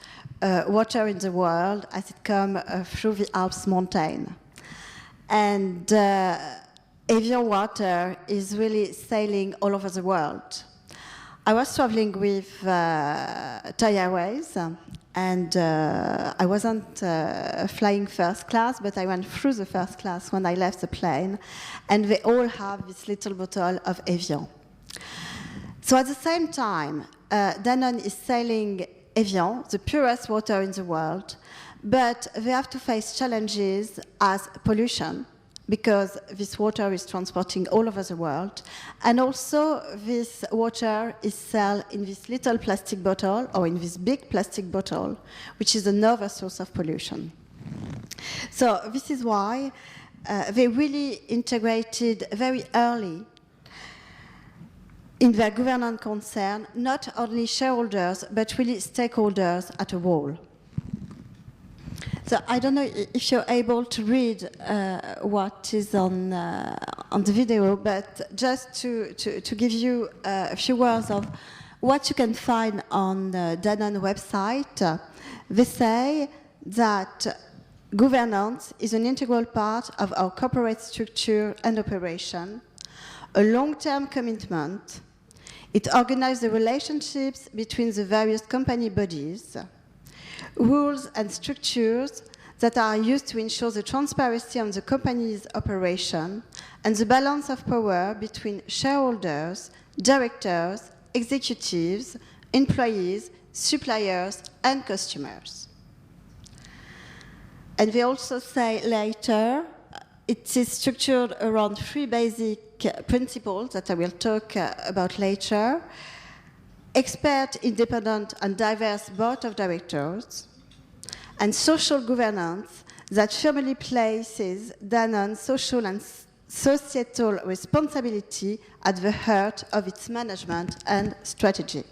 water in the world as it comes through the Alps mountain. And Evian water is really sailing all over the world. I was traveling with Thai Airways, and I wasn't flying first class, but I went through the first class when I left the plane, and they all have this little bottle of Evian. So at the same time, Danone is selling Evian, the purest water in the world, but they have to face challenges as pollution, because this water is transporting all over the world, and also this water is sold in this little plastic bottle or in this big plastic bottle, which is another source of pollution. So this is why they really integrated very early in their governance concern not only shareholders but really stakeholders at a whole. So I don't know if you're able to read what is on the video, but just to give you a few words of what you can find on the Danone website, they say that governance is an integral part of our corporate structure and operation, a long-term commitment. It organizes the relationships between the various company bodies, rules and structures that are used to ensure the transparency of the company's operation and the balance of power between shareholders, directors, executives, employees, suppliers, and customers. And they also say later, it is structured around 3 basic principles that I will talk about later: expert, independent, and diverse board of directors, and social governance that firmly places Danone's social and societal responsibility at the heart of its management and strategy.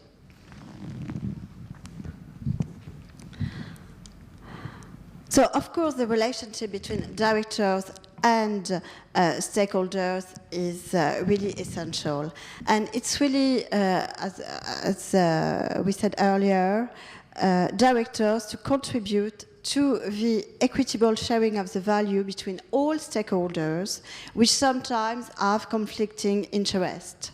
So, of course, the relationship between directors and stakeholders is really essential. And it's really, as we said earlier, directors to contribute to the equitable sharing of the value between all stakeholders, which sometimes have conflicting interests.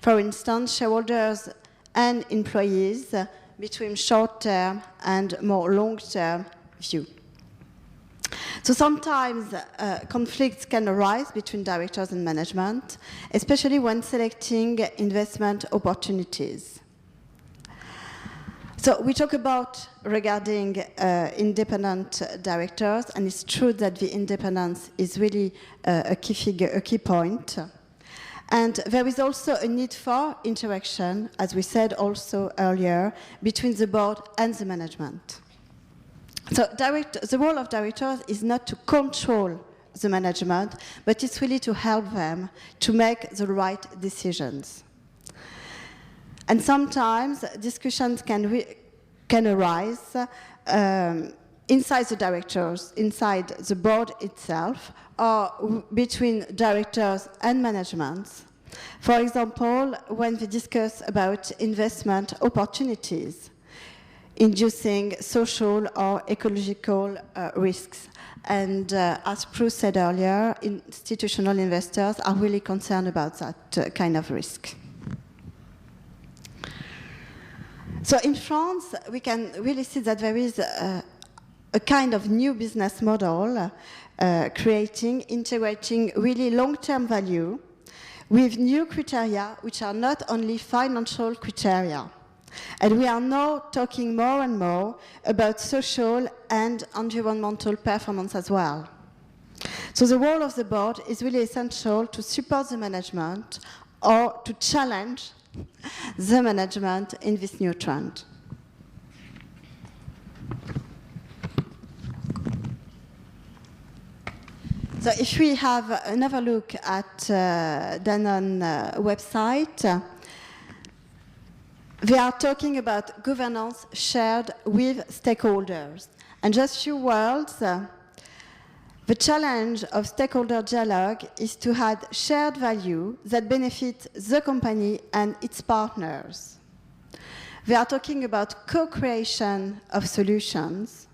For instance, shareholders and employees between short-term and more long-term view. So sometimes conflicts can arise between directors and management, especially when selecting investment opportunities. So we talk about regarding independent directors, and it's true that the independence is really a key figure, a key point. And there is also a need for interaction, as we said also earlier, between the board and the management. So the role of directors is not to control the management, but it's really to help them to make the right decisions. And sometimes discussions can arise inside the directors, inside the board itself, or between directors and management. For example, when we discuss about investment opportunities, inducing social or ecological risks. And as Prue said earlier, institutional investors are really concerned about that kind of risk. So in France, we can really see that there is a kind of new business model integrating really long-term value with new criteria which are not only financial criteria. And we are now talking more and more about social and environmental performance as well. So the role of the board is really essential to support the management or to challenge the management in this new trend. So if we have another look at Danone website, they are talking about governance shared with stakeholders. And just a few words, the challenge of stakeholder dialogue is to add shared value that benefit the company and its partners. They are talking about co-creation of solutions.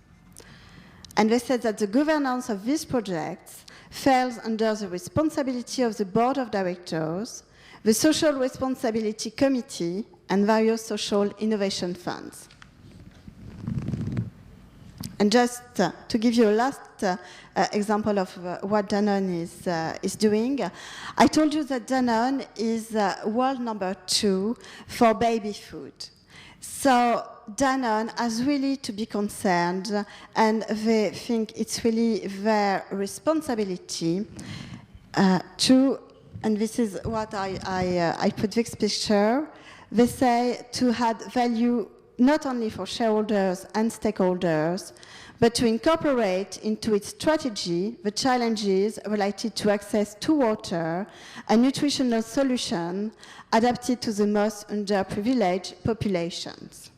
And they said that the governance of these projects falls under the responsibility of the board of directors, the social responsibility committee, and various social innovation funds. And just to give you a last example of what Danone is doing, I told you that Danone is world number 2 for baby food. So Danone has really to be concerned, and they think it's really their responsibility to, and this is what I put this picture, they say to add value not only for shareholders and stakeholders, but to incorporate into its strategy the challenges related to access to water and nutritional solutions adapted to the most underprivileged populations.